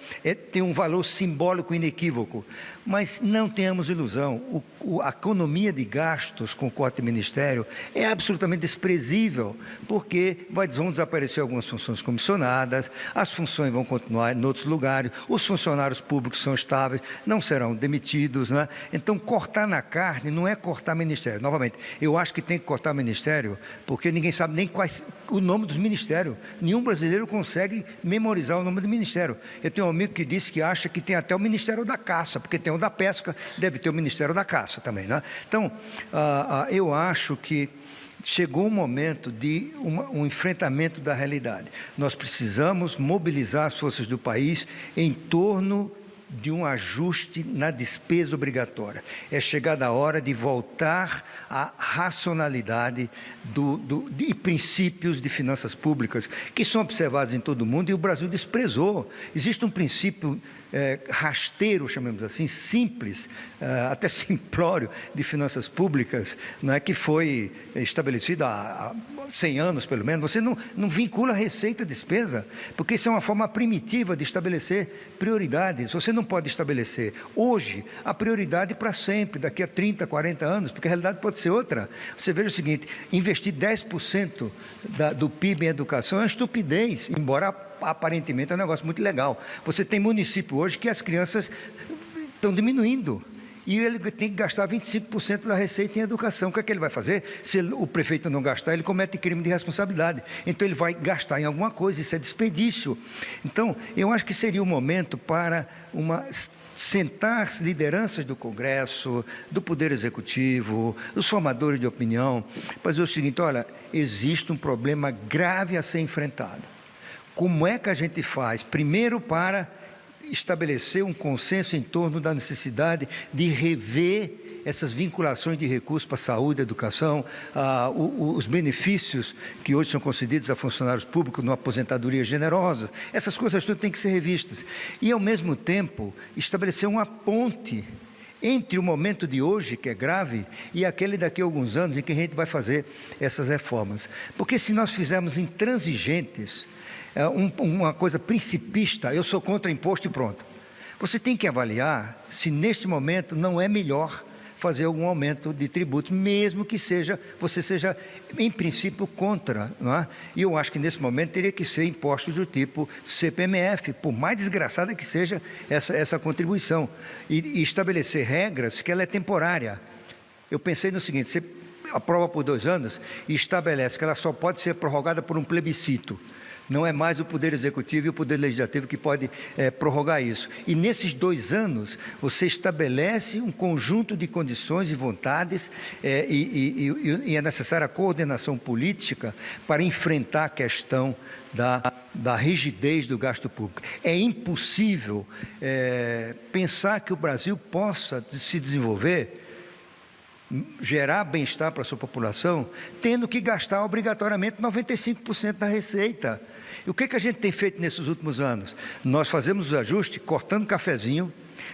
tem um valor simbólico inequívoco. Mas não tenhamos ilusão, a economia de gastos com o corte de ministério é absolutamente desprezível, porque vão desaparecer algumas funções comissionadas, as funções vão continuar em outros lugares, os funcionários públicos são estáveis, não serão demitidos, né? Então, cortar na carne não é cortar ministério. Novamente, eu acho que tem que cortar ministério, porque ninguém sabe nem o nome dos ministérios. Nenhum brasileiro consegue memorizar o nome do ministério. Eu tenho um amigo que disse que acha que tem até o Ministério da Caça, porque tem o da Pesca, deve ter o Ministério da Caça também, né? Então, eu acho que chegou o momento de um enfrentamento da realidade. Nós precisamos mobilizar as forças do país em torno de um ajuste na despesa obrigatória. É chegada a hora de voltar à racionalidade de princípios de finanças públicas que são observados em todo o mundo e o Brasil desprezou. Existe um princípio rasteiro, chamemos assim, simples, até simplório, de finanças públicas, né, que foi estabelecido há 100 anos, pelo menos. Você não vincula receita e despesa, porque isso é uma forma primitiva de estabelecer prioridades. Você não pode estabelecer hoje a prioridade para sempre, daqui a 30, 40 anos, porque a realidade pode ser outra. Você veja o seguinte, investir 10% do PIB em educação é uma estupidez, embora aparentemente é um negócio muito legal. Você tem município hoje que as crianças estão diminuindo e ele tem que gastar 25% da receita em educação. O que é que ele vai fazer? Se o prefeito não gastar, ele comete crime de responsabilidade. Então ele vai gastar em alguma coisa, isso é desperdício. Então, eu acho que seria o momento para sentar as lideranças do Congresso, do Poder Executivo, dos formadores de opinião, para dizer o seguinte, olha, existe um problema grave a ser enfrentado. Como é que a gente faz? Primeiro, para estabelecer um consenso em torno da necessidade de rever essas vinculações de recursos para a saúde, a educação, os benefícios que hoje são concedidos a funcionários públicos numa aposentadoria generosa. Essas coisas todas têm que ser revistas. E, ao mesmo tempo, estabelecer uma ponte entre o momento de hoje, que é grave, e aquele daqui a alguns anos em que a gente vai fazer essas reformas. Porque se nós fizermos intransigentes, uma coisa principista, eu sou contra imposto e pronto. Você tem que avaliar se neste momento não é melhor fazer algum aumento de tributos, mesmo que você seja, em princípio, contra. Não é? E eu acho que nesse momento teria que ser impostos do tipo CPMF, por mais desgraçada que seja essa contribuição, e estabelecer regras que ela é temporária. Eu pensei no seguinte, você aprova por 2 anos e estabelece que ela só pode ser prorrogada por um plebiscito. Não é mais o Poder Executivo e o Poder Legislativo que pode prorrogar isso. E nesses 2 anos, você estabelece um conjunto de condições e vontades e é necessária a coordenação política para enfrentar a questão da rigidez do gasto público. É impossível pensar que o Brasil possa se desenvolver, gerar bem-estar para a sua população, tendo que gastar obrigatoriamente 95% da receita. E o que a gente tem feito nesses últimos anos? Nós fazemos os ajustes cortando cafezinho,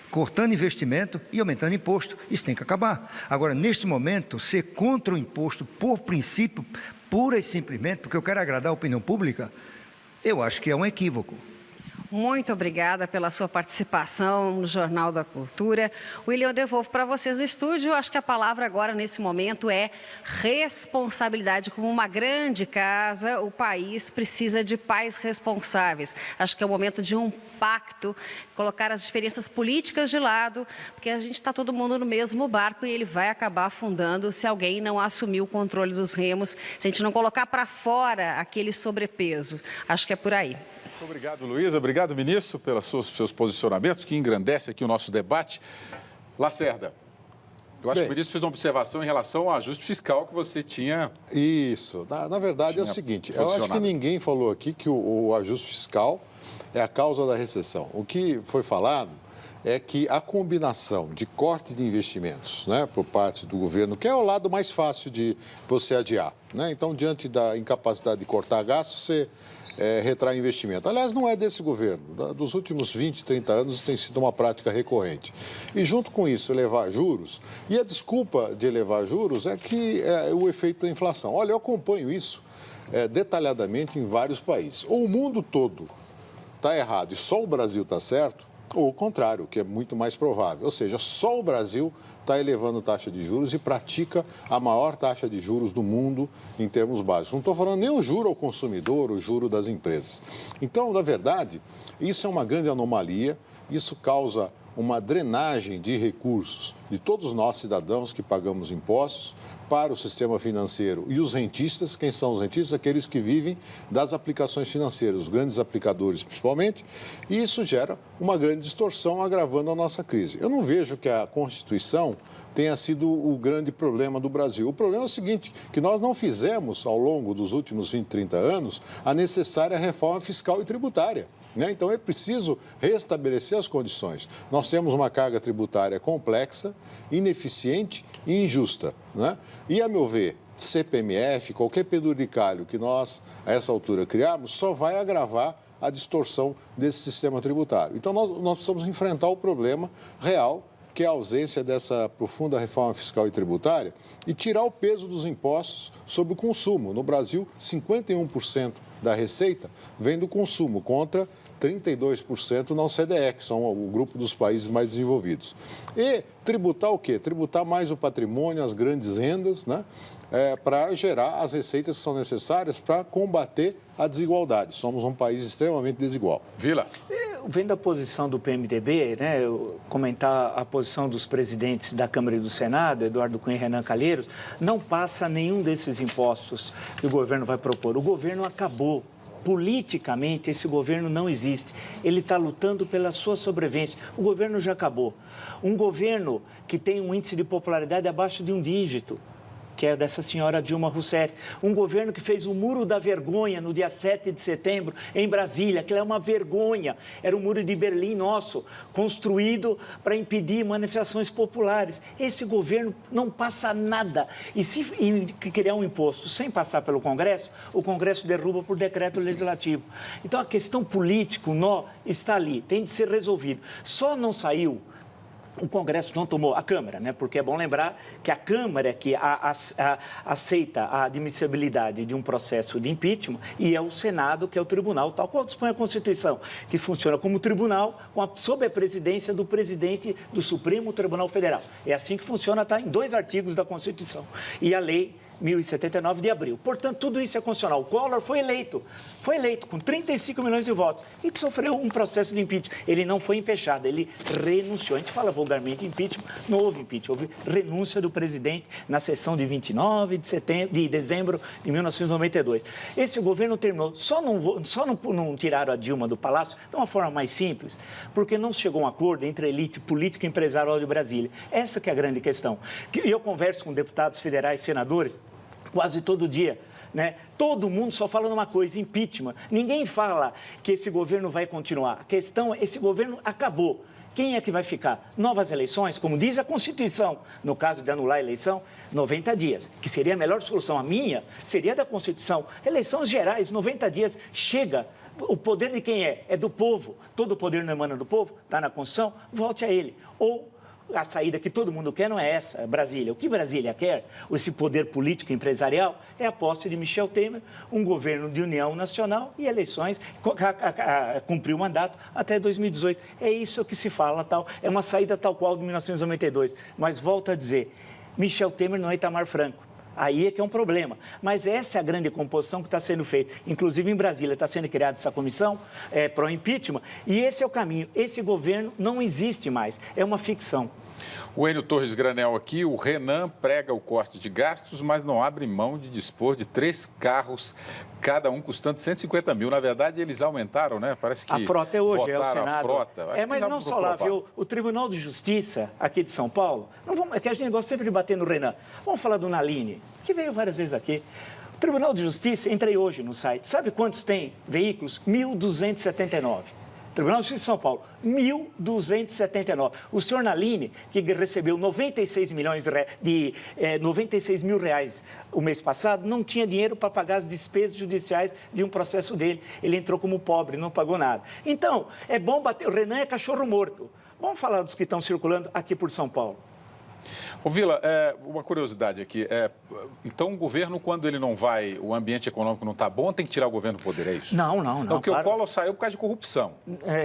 cortando investimento e aumentando imposto. Isso tem que acabar. Agora, neste momento, ser contra o imposto por princípio, pura e simplesmente, porque eu quero agradar a opinião pública, eu acho que é um equívoco. Muito obrigada pela sua participação no Jornal da Cultura. William, eu devolvo para vocês no estúdio. Acho que a palavra agora, nesse momento, é responsabilidade. Como uma grande casa, o país precisa de pais responsáveis. Acho que é o momento de um pacto, colocar as diferenças políticas de lado, porque a gente está todo mundo no mesmo barco e ele vai acabar afundando se alguém não assumir o controle dos remos, se a gente não colocar para fora aquele sobrepeso. Acho que é por aí. Muito obrigado, Luísa. Obrigado, ministro, pelos seus posicionamentos, que engrandece aqui o nosso debate. Lacerda, eu acho que o ministro fez uma observação em relação ao ajuste fiscal que você tinha... Isso. Na verdade é o seguinte, eu acho que ninguém falou aqui que o ajuste fiscal é a causa da recessão. O que foi falado é que a combinação de corte de investimentos, né, por parte do governo, que é o lado mais fácil de você adiar, né? Então, diante da incapacidade de cortar gastos, você retrai investimento. Aliás, não é desse governo. Dos últimos 20, 30 anos, isso tem sido uma prática recorrente. E, junto com isso, elevar juros. E a desculpa de elevar juros é que é o efeito da inflação. Olha, eu acompanho isso detalhadamente em vários países. Ou o mundo todo está errado e só o Brasil está certo, ou o contrário, que é muito mais provável. Ou seja, só o Brasil está elevando taxa de juros e pratica a maior taxa de juros do mundo em termos básicos. Não estou falando nem o juro ao consumidor, o juro das empresas. Então, na verdade, isso é uma grande anomalia, isso causa uma drenagem de recursos de todos nós, cidadãos que pagamos impostos, para o sistema financeiro. E os rentistas, quem são os rentistas? Aqueles que vivem das aplicações financeiras, os grandes aplicadores principalmente, e isso gera uma grande distorção, agravando a nossa crise. Eu não vejo que a Constituição tenha sido o grande problema do Brasil. O problema é o seguinte, que nós não fizemos, ao longo dos últimos 20, 30 anos, a necessária reforma fiscal e tributária. Então, é preciso restabelecer as condições. Nós temos uma carga tributária complexa, ineficiente e injusta. E, a meu ver, CPMF, qualquer penduricalho que nós, a essa altura, criarmos, só vai agravar a distorção desse sistema tributário. Então, nós precisamos enfrentar o problema real, que é a ausência dessa profunda reforma fiscal e tributária, e tirar o peso dos impostos sobre o consumo. No Brasil, 51% da receita vem do consumo, contra 32% na OCDE, que são o grupo dos países mais desenvolvidos. E tributar o quê? Tributar mais o patrimônio, as grandes rendas, para gerar as receitas que são necessárias para combater a desigualdade. Somos um país extremamente desigual. Vila. Vendo a posição do PMDB, comentar a posição dos presidentes da Câmara e do Senado, Eduardo Cunha e Renan Calheiros, não passa nenhum desses impostos que o governo vai propor. O governo acabou. Politicamente, esse governo não existe. Ele está lutando pela sua sobrevivência. O governo já acabou. Um governo que tem um índice de popularidade abaixo de 1 dígito, que é dessa senhora Dilma Rousseff. Um governo que fez o Muro da Vergonha no dia 7 de setembro, em Brasília, que é uma vergonha. Era o Muro de Berlim nosso, construído para impedir manifestações populares. Esse governo não passa nada. E se criar um imposto sem passar pelo Congresso, o Congresso derruba por decreto legislativo. Então, a questão política, o nó, está ali, tem de ser resolvido. Só não saiu. O Congresso não tomou, a Câmara, porque é bom lembrar que a Câmara é que aceita a admissibilidade de um processo de impeachment e é o Senado que é o tribunal, tal qual dispõe a Constituição, que funciona como tribunal sob a presidência do presidente do Supremo Tribunal Federal. É assim que funciona, está em 2 artigos da Constituição. E a lei 1079 de abril. Portanto, tudo isso é constitucional. O Collor foi eleito com 35 milhões de votos e sofreu um processo de impeachment. Ele não foi empechado, ele renunciou. A gente fala vulgarmente impeachment, não houve impeachment, houve renúncia do presidente na sessão de 29 de dezembro de 1992. Esse governo terminou, só não tiraram a Dilma do Palácio de uma forma mais simples, porque não chegou a um acordo entre a elite política e empresarial de Brasília. Essa que é a grande questão. Eu converso com deputados federais, senadores, quase todo dia, Todo mundo só fala numa coisa, impeachment. Ninguém fala que esse governo vai continuar. A questão é, esse governo acabou. Quem é que vai ficar? Novas eleições, como diz a Constituição, no caso de anular a eleição, 90 dias, que seria a melhor solução. A minha seria da Constituição. Eleições gerais, 90 dias, chega. O poder de quem é? É do povo. Todo o poder não emana do povo, está na Constituição, volte a ele. Ou a saída que todo mundo quer não é essa, Brasília. O que Brasília quer, esse poder político empresarial, é a posse de Michel Temer, um governo de união nacional e eleições, cumprir o mandato até 2018. É isso que se fala, tal. É uma saída tal qual de 1992. Mas volto a dizer, Michel Temer não é Itamar Franco. Aí é que é um problema. Mas essa é a grande composição que está sendo feita. Inclusive, em Brasília, está sendo criada essa comissão para o impeachment. E esse é o caminho. Esse governo não existe mais. É uma ficção. O Enio Torres Granel aqui, o Renan prega o corte de gastos, mas não abre mão de dispor de 3 carros, cada um custando 150 mil. Na verdade, eles aumentaram, Parece que a frota é hoje, é o Senado. A frota. Mas não só lá, viu? O Tribunal de Justiça aqui de São Paulo, é que a gente gosta sempre de bater no Renan. Vamos falar do Naline, que veio várias vezes aqui. O Tribunal de Justiça, entrei hoje no site, sabe quantos tem veículos? 1.279. Tribunal de Justiça de São Paulo, 1.279. O senhor Naline, que recebeu 96 mil reais o mês passado, não tinha dinheiro para pagar as despesas judiciais de um processo dele. Ele entrou como pobre, não pagou nada. Então, é bom bater. O Renan é cachorro morto. Vamos falar dos que estão circulando aqui por São Paulo. Ô Vila, uma curiosidade aqui. Então o governo, quando ele não vai, o ambiente econômico não está bom, tem que tirar o governo do poder, é isso? Não. Porque o Collor saiu por causa de corrupção.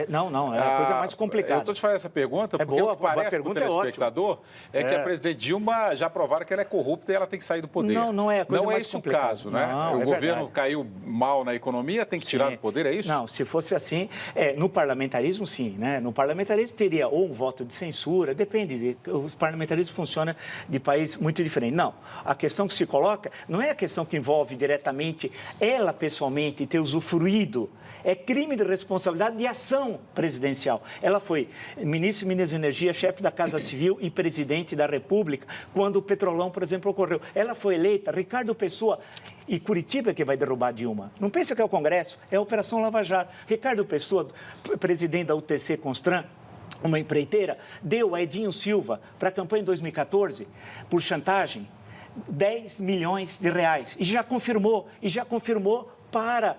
Não, é a coisa mais complicada. Eu estou te fazendo essa pergunta porque o que parece para o telespectador é que a presidente Dilma já provaram que ela é corrupta e ela tem que sair do poder. Não é a coisa mais complicada. Não é esse o caso, né? O governo caiu mal na economia, tem que tirar do poder, é isso? Não, se fosse assim, no parlamentarismo, sim, né? No parlamentarismo teria ou um voto de censura, depende, os parlamentarismos funcionam de país muito diferente. Não, a questão que se coloca não é a questão que envolve diretamente ela pessoalmente ter usufruído, é crime de responsabilidade de ação presidencial. Ela foi ministra de Minas e Energia, chefe da Casa Civil e presidente da República quando o Petrolão, por exemplo, ocorreu. Ela foi eleita, Ricardo Pessoa, e Curitiba é que vai derrubar Dilma. Não pensa que é o Congresso, é a Operação Lava Jato. Ricardo Pessoa, presidente da UTC Constran, uma empreiteira, deu a Edinho Silva para a campanha em 2014, por chantagem, 10 milhões de reais. E já confirmou para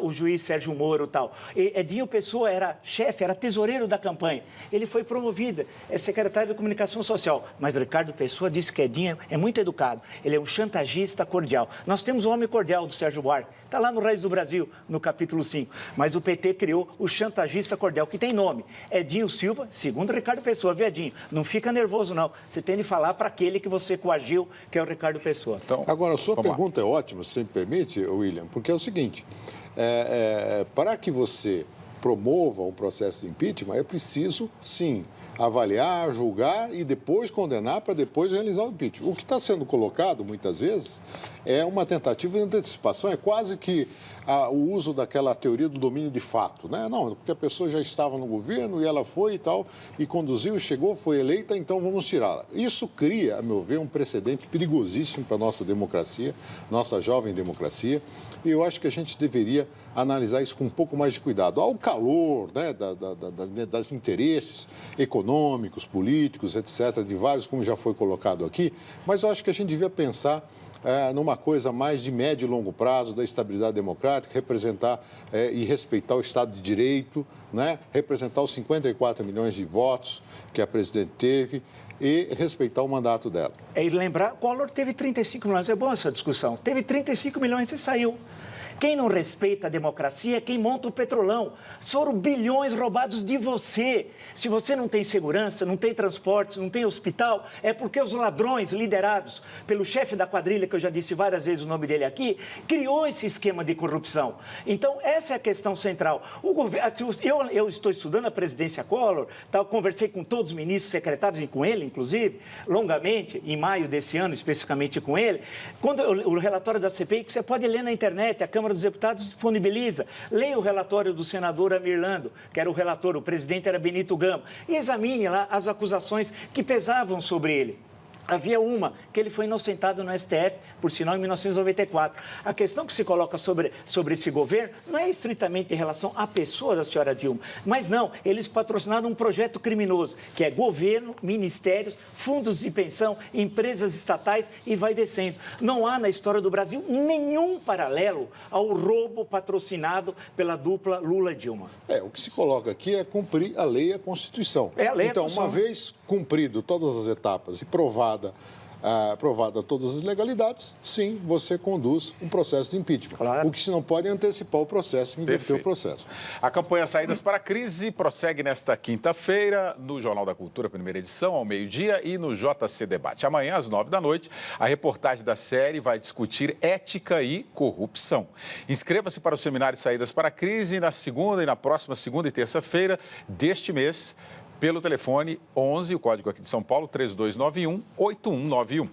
o juiz Sérgio Moro e tal. Edinho Pessoa era chefe, era tesoureiro da campanha. Ele foi promovido, é secretário de Comunicação Social. Mas Ricardo Pessoa disse que Edinho é muito educado. Ele é um chantagista cordial. Nós temos o homem cordial do Sérgio Buarque. Está lá no Reis do Brasil, no capítulo 5. Mas o PT criou o chantagista cordial, que tem nome. Edinho Silva, segundo Ricardo Pessoa, viu, Edinho? Não fica nervoso, não. Você tem de falar para aquele que você coagiu, que é o Ricardo Pessoa. Então, agora, a sua pergunta é ótima, se me permite, William, porque é o seguinte, para que você promova um processo de impeachment, é preciso, sim, avaliar, julgar e depois condenar para depois realizar o impeachment. O que está sendo colocado, muitas vezes, é uma tentativa de antecipação, é quase que o uso daquela teoria do domínio de fato, né? Não, porque a pessoa já estava no governo e ela foi e tal, e conduziu, chegou, foi eleita, então vamos tirá-la. Isso cria, a meu ver, um precedente perigosíssimo para a nossa democracia, nossa jovem democracia, e eu acho que a gente deveria analisar isso com um pouco mais de cuidado. Ao calor, né, das interesses econômicos, políticos, etc., de vários, como já foi colocado aqui, mas eu acho que a gente devia pensar numa coisa mais de médio e longo prazo, da estabilidade democrática, representar e respeitar o Estado de Direito, né? Representar os 54 milhões de votos que a presidente teve e respeitar o mandato dela. E lembrar, Collor teve 35 milhões, é boa essa discussão, teve 35 milhões e saiu. Quem não respeita a democracia é quem monta o Petrolão. Foram bilhões roubados de você. Se você não tem segurança, não tem transportes, não tem hospital, é porque os ladrões liderados pelo chefe da quadrilha, que eu já disse várias vezes o nome dele aqui, criou esse esquema de corrupção. Então, essa é a questão central. Eu estou estudando a presidência Collor, conversei com todos os ministros, secretários, e com ele, inclusive, longamente, em maio desse ano, especificamente com ele, quando o relatório da CPI, que você pode ler na internet, a Câmara dos Deputados disponibiliza. Leia o relatório do senador Amir Lando, que era o relator, o presidente era Benito Gama, e examine lá as acusações que pesavam sobre ele. Havia uma, que ele foi inocentado no STF, por sinal, em 1994. A questão que se coloca sobre esse governo não é estritamente em relação à pessoa da senhora Dilma, mas não, eles patrocinaram um projeto criminoso, que é governo, ministérios, fundos de pensão, empresas estatais e vai descendo. Não há na história do Brasil nenhum paralelo ao roubo patrocinado pela dupla Lula-Dilma. O que se coloca aqui é cumprir a lei e a Constituição. É a lei, então, uma vez cumprido todas as etapas e provada todas as legalidades, sim, você conduz um processo de impeachment. Claro. O que se não pode é antecipar o processo, inverter o processo. A campanha Saídas para a Crise prossegue nesta quinta-feira no Jornal da Cultura, primeira edição, ao meio-dia, e no JC Debate. Amanhã, às 9 da noite, a reportagem da série vai discutir ética e corrupção. Inscreva-se para o seminário Saídas para a Crise na segunda e na próxima segunda e terça-feira deste mês, pelo telefone 11, o código aqui de São Paulo, 3291-8191.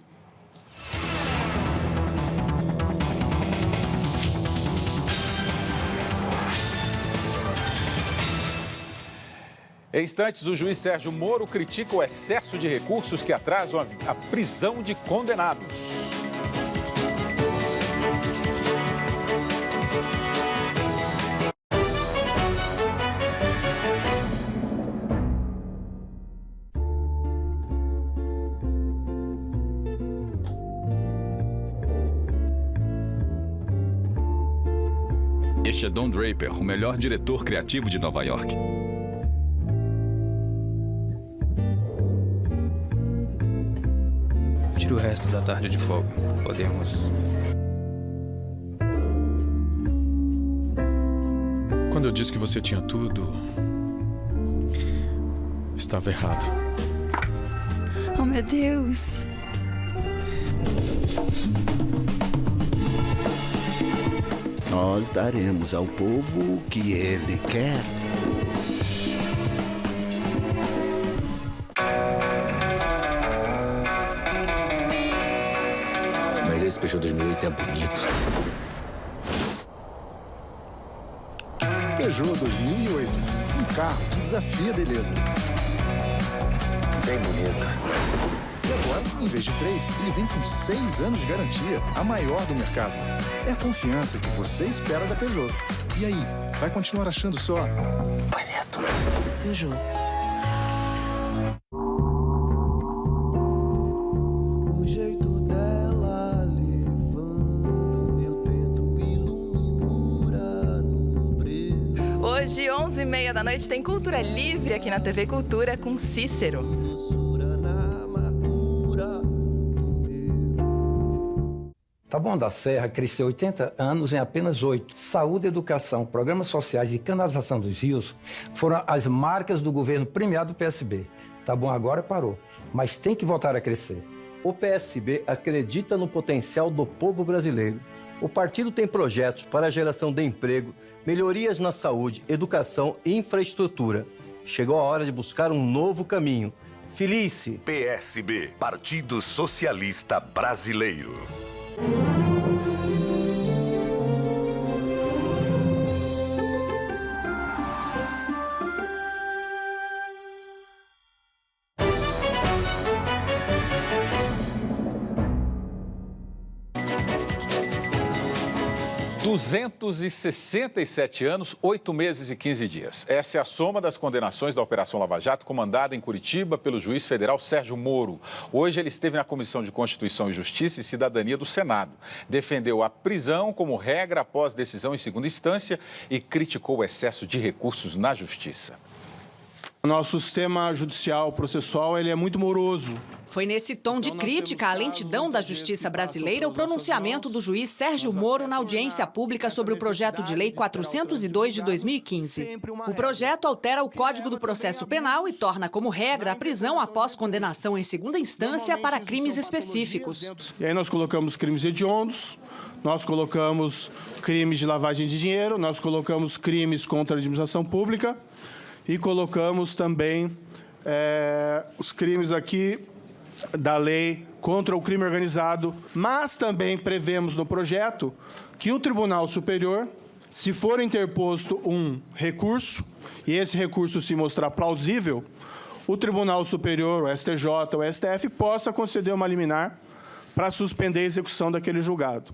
Em instantes, o juiz Sérgio Moro critica o excesso de recursos que atrasam a prisão de condenados. Este é Don Draper, o melhor diretor criativo de Nova York. Tire o resto da tarde de folga. Podemos... Quando eu disse que você tinha tudo, estava errado. Oh, meu Deus. Nós daremos ao povo o que ele quer. Mas esse Peugeot 2008 é bonito. Peugeot 2008. Um carro que desafia a beleza. Bem bonito. E agora, em vez de 3, ele vem com 6 anos de garantia, a maior do mercado. É a confiança que você espera da Peugeot. E aí, vai continuar achando só bonito? Peugeot. O jeito dela levando meu tento iluminura no breu. Hoje, 11h30 da noite, tem Cultura Livre aqui na TV Cultura com Cícero. Taboão da Serra cresceu 80 anos em apenas 8. Saúde, educação, programas sociais e canalização dos rios foram as marcas do governo premiado do PSB. Taboão agora parou, mas tem que voltar a crescer. O PSB acredita no potencial do povo brasileiro. O partido tem projetos para a geração de emprego, melhorias na saúde, educação e infraestrutura. Chegou a hora de buscar um novo caminho. Felice. PSB, Partido Socialista Brasileiro. ...267 anos, 8 meses e 15 dias. Essa é a soma das condenações da Operação Lava Jato, comandada em Curitiba pelo juiz federal Sérgio Moro. Hoje ele esteve na Comissão de Constituição e Justiça e Cidadania do Senado. Defendeu a prisão como regra após decisão em segunda instância e criticou o excesso de recursos na Justiça. O nosso sistema judicial processual ele é muito moroso. Foi nesse tom de crítica à lentidão da justiça brasileira o pronunciamento do juiz Sérgio Moro na audiência pública sobre o projeto de lei 402 de 2015. O projeto altera o Código do Processo Penal e torna como regra a prisão após condenação em segunda instância para crimes específicos. E aí nós colocamos crimes hediondos, nós colocamos crimes de lavagem de dinheiro, nós colocamos crimes contra a administração pública e colocamos também os crimes aqui da lei contra o crime organizado, mas também prevemos no projeto que o Tribunal Superior, se for interposto um recurso, e esse recurso se mostrar plausível, o Tribunal Superior, o STJ, o STF, possa conceder uma liminar para suspender a execução daquele julgado.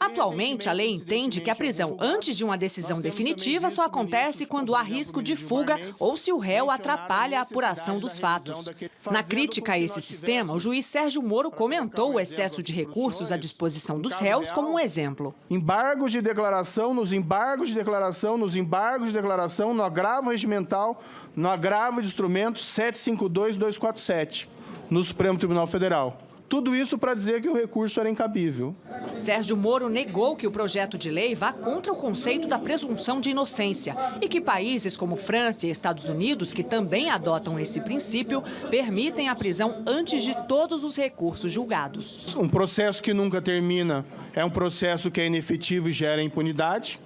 Atualmente, a lei entende que a prisão antes de uma decisão definitiva só acontece quando há risco de fuga ou se o réu atrapalha a apuração dos fatos. Na crítica a esse sistema, o juiz Sérgio Moro comentou o excesso de recursos à disposição dos réus como um exemplo. Embargo de declaração, nos embargos de declaração, nos embargos de declaração, no agravo regimental, no agravo de instrumento 752-247, no Supremo Tribunal Federal. Tudo isso para dizer que o recurso era incabível. Sérgio Moro negou que o projeto de lei vá contra o conceito da presunção de inocência e que países como França e Estados Unidos, que também adotam esse princípio, permitem a prisão antes de todos os recursos julgados. Um processo que nunca termina é um processo que é inefetivo e gera impunidade.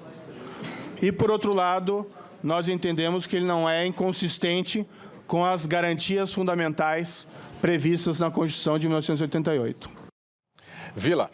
E, por outro lado, nós entendemos que ele não é inconsistente com as garantias fundamentais previstas na Constituição de 1988. Vila.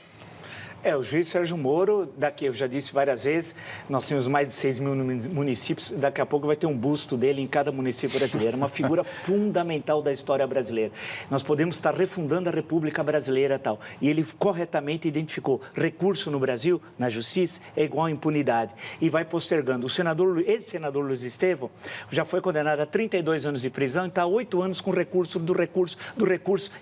O juiz Sérgio Moro, daqui eu já disse várias vezes, nós temos mais de 6 mil municípios, daqui a pouco vai ter um busto dele em cada município brasileiro, uma figura fundamental da história brasileira. Nós podemos estar refundando a República Brasileira e tal. E ele corretamente identificou, recurso no Brasil, na justiça, é igual a impunidade. E vai postergando. O ex-senador Luiz Estevão já foi condenado a 32 anos de prisão e está há 8 anos com recurso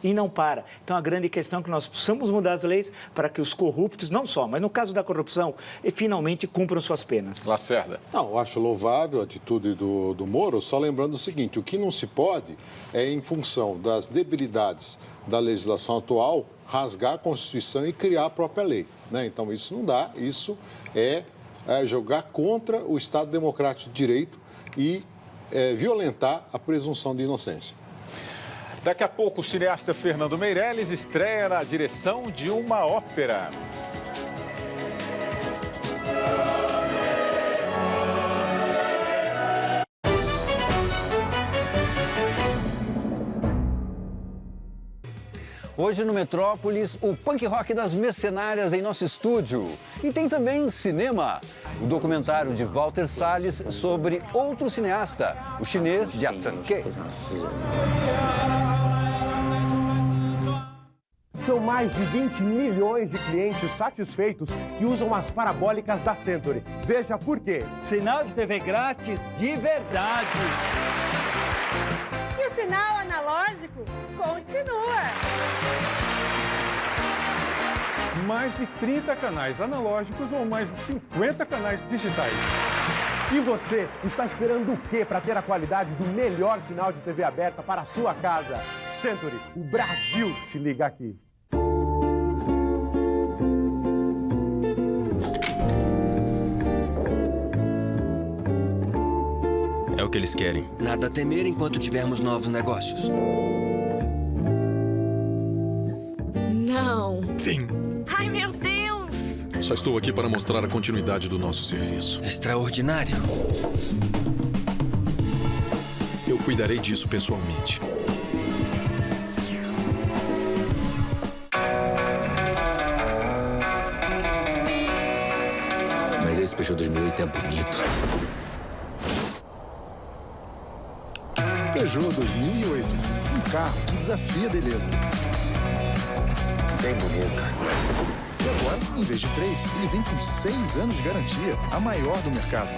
e não para. Então a grande questão é que nós precisamos mudar as leis para que os corruptos corruptos, não só, mas no caso da corrupção, finalmente cumpram suas penas. Lacerda. Não, eu acho louvável a atitude do Moro, só lembrando o seguinte, o que não se pode é, em função das debilidades da legislação atual, rasgar a Constituição e criar a própria lei, né? Então, isso não dá, isso é jogar contra o Estado Democrático de Direito e violentar a presunção de inocência. Daqui a pouco, o cineasta Fernando Meirelles estreia na direção de uma ópera. Hoje no Metrópolis, o punk rock das mercenárias em nosso estúdio. E tem também cinema. O documentário de Walter Salles sobre outro cineasta, o chinês Jia Zhangke. São mais de 20 milhões de clientes satisfeitos que usam as parabólicas da Century. Veja por quê. Sinal de TV grátis de verdade. E o sinal analógico continua. Mais de 30 canais analógicos ou mais de 50 canais digitais. E você está esperando o quê para ter a qualidade do melhor sinal de TV aberta para a sua casa? Century, o Brasil se liga aqui. É o que eles querem. Nada a temer enquanto tivermos novos negócios. Não. Sim. Ai, meu Deus! Só estou aqui para mostrar a continuidade do nosso serviço. Extraordinário. Eu cuidarei disso pessoalmente. Mas esse Peugeot 2008 é bonito. Peugeot 2008. Um carro que desafia a beleza. Bem bonito. E agora, em vez de 3, ele vem com 6 anos de garantia, a maior do mercado.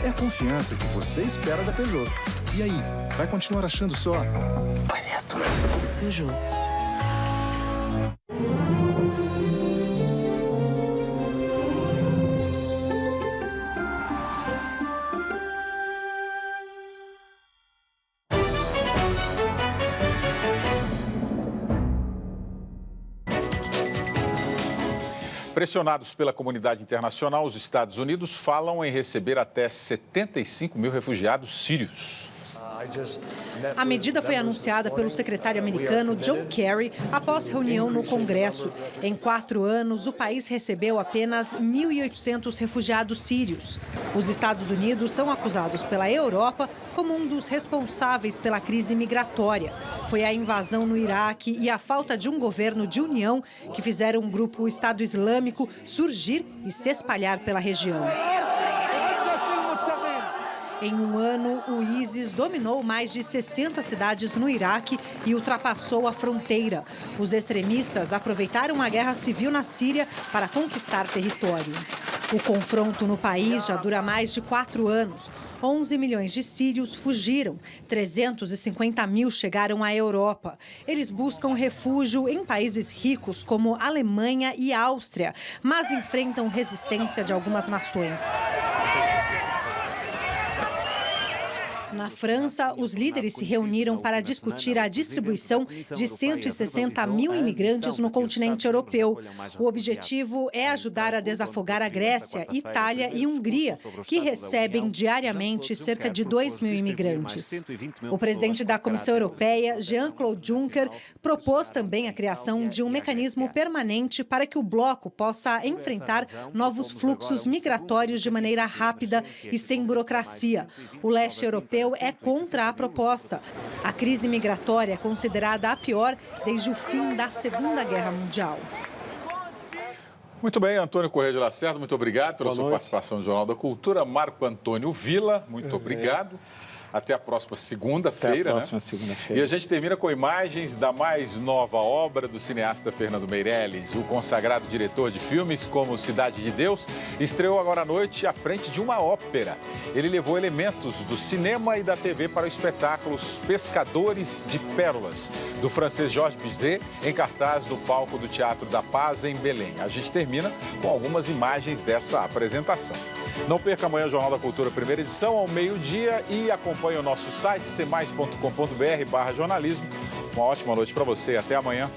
É a confiança que você espera da Peugeot. E aí, vai continuar achando só bonito? Peugeot. Pressionados pela comunidade internacional, os Estados Unidos falam em receber até 75 mil refugiados sírios. A medida foi anunciada pelo secretário americano John Kerry após reunião no Congresso. Em 4 anos, o país recebeu apenas 1.800 refugiados sírios. Os Estados Unidos são acusados pela Europa como um dos responsáveis pela crise migratória. Foi a invasão no Iraque e a falta de um governo de união que fizeram o grupo Estado Islâmico surgir e se espalhar pela região. Em um ano, o ISIS dominou mais de 60 cidades no Iraque e ultrapassou a fronteira. Os extremistas aproveitaram a guerra civil na Síria para conquistar território. O confronto no país já dura mais de 4 anos. 11 milhões de sírios fugiram, 350 mil chegaram à Europa. Eles buscam refúgio em países ricos como Alemanha e Áustria, mas enfrentam resistência de algumas nações. Na França, os líderes se reuniram para discutir a distribuição de 160 mil imigrantes no continente europeu. O objetivo é ajudar a desafogar a Grécia, Itália e Hungria, que recebem diariamente cerca de 2 mil imigrantes. O presidente da Comissão Europeia, Jean-Claude Juncker, propôs também a criação de um mecanismo permanente para que o bloco possa enfrentar novos fluxos migratórios de maneira rápida e sem burocracia. O leste europeu é contra a proposta. A crise migratória é considerada a pior desde o fim da Segunda Guerra Mundial. Muito bem, Antônio Corrêa de Lacerda, muito obrigado pela sua participação no Jornal da Cultura. Marco Antônio Villa, muito obrigado. até a próxima segunda-feira, né? E a gente termina com imagens da mais nova obra do cineasta Fernando Meirelles. O consagrado diretor de filmes como Cidade de Deus estreou agora à noite à frente de uma ópera. Ele levou elementos do cinema e da TV para o espetáculo Os Pescadores de Pérolas, do francês Georges Bizet, em cartaz do palco do Teatro da Paz, em Belém. A gente termina com algumas imagens dessa apresentação. Não perca amanhã o Jornal da Cultura, primeira edição, ao meio-dia, e acompanhe o nosso site, cmais.com.br/jornalismo. Uma ótima noite para você. Até amanhã.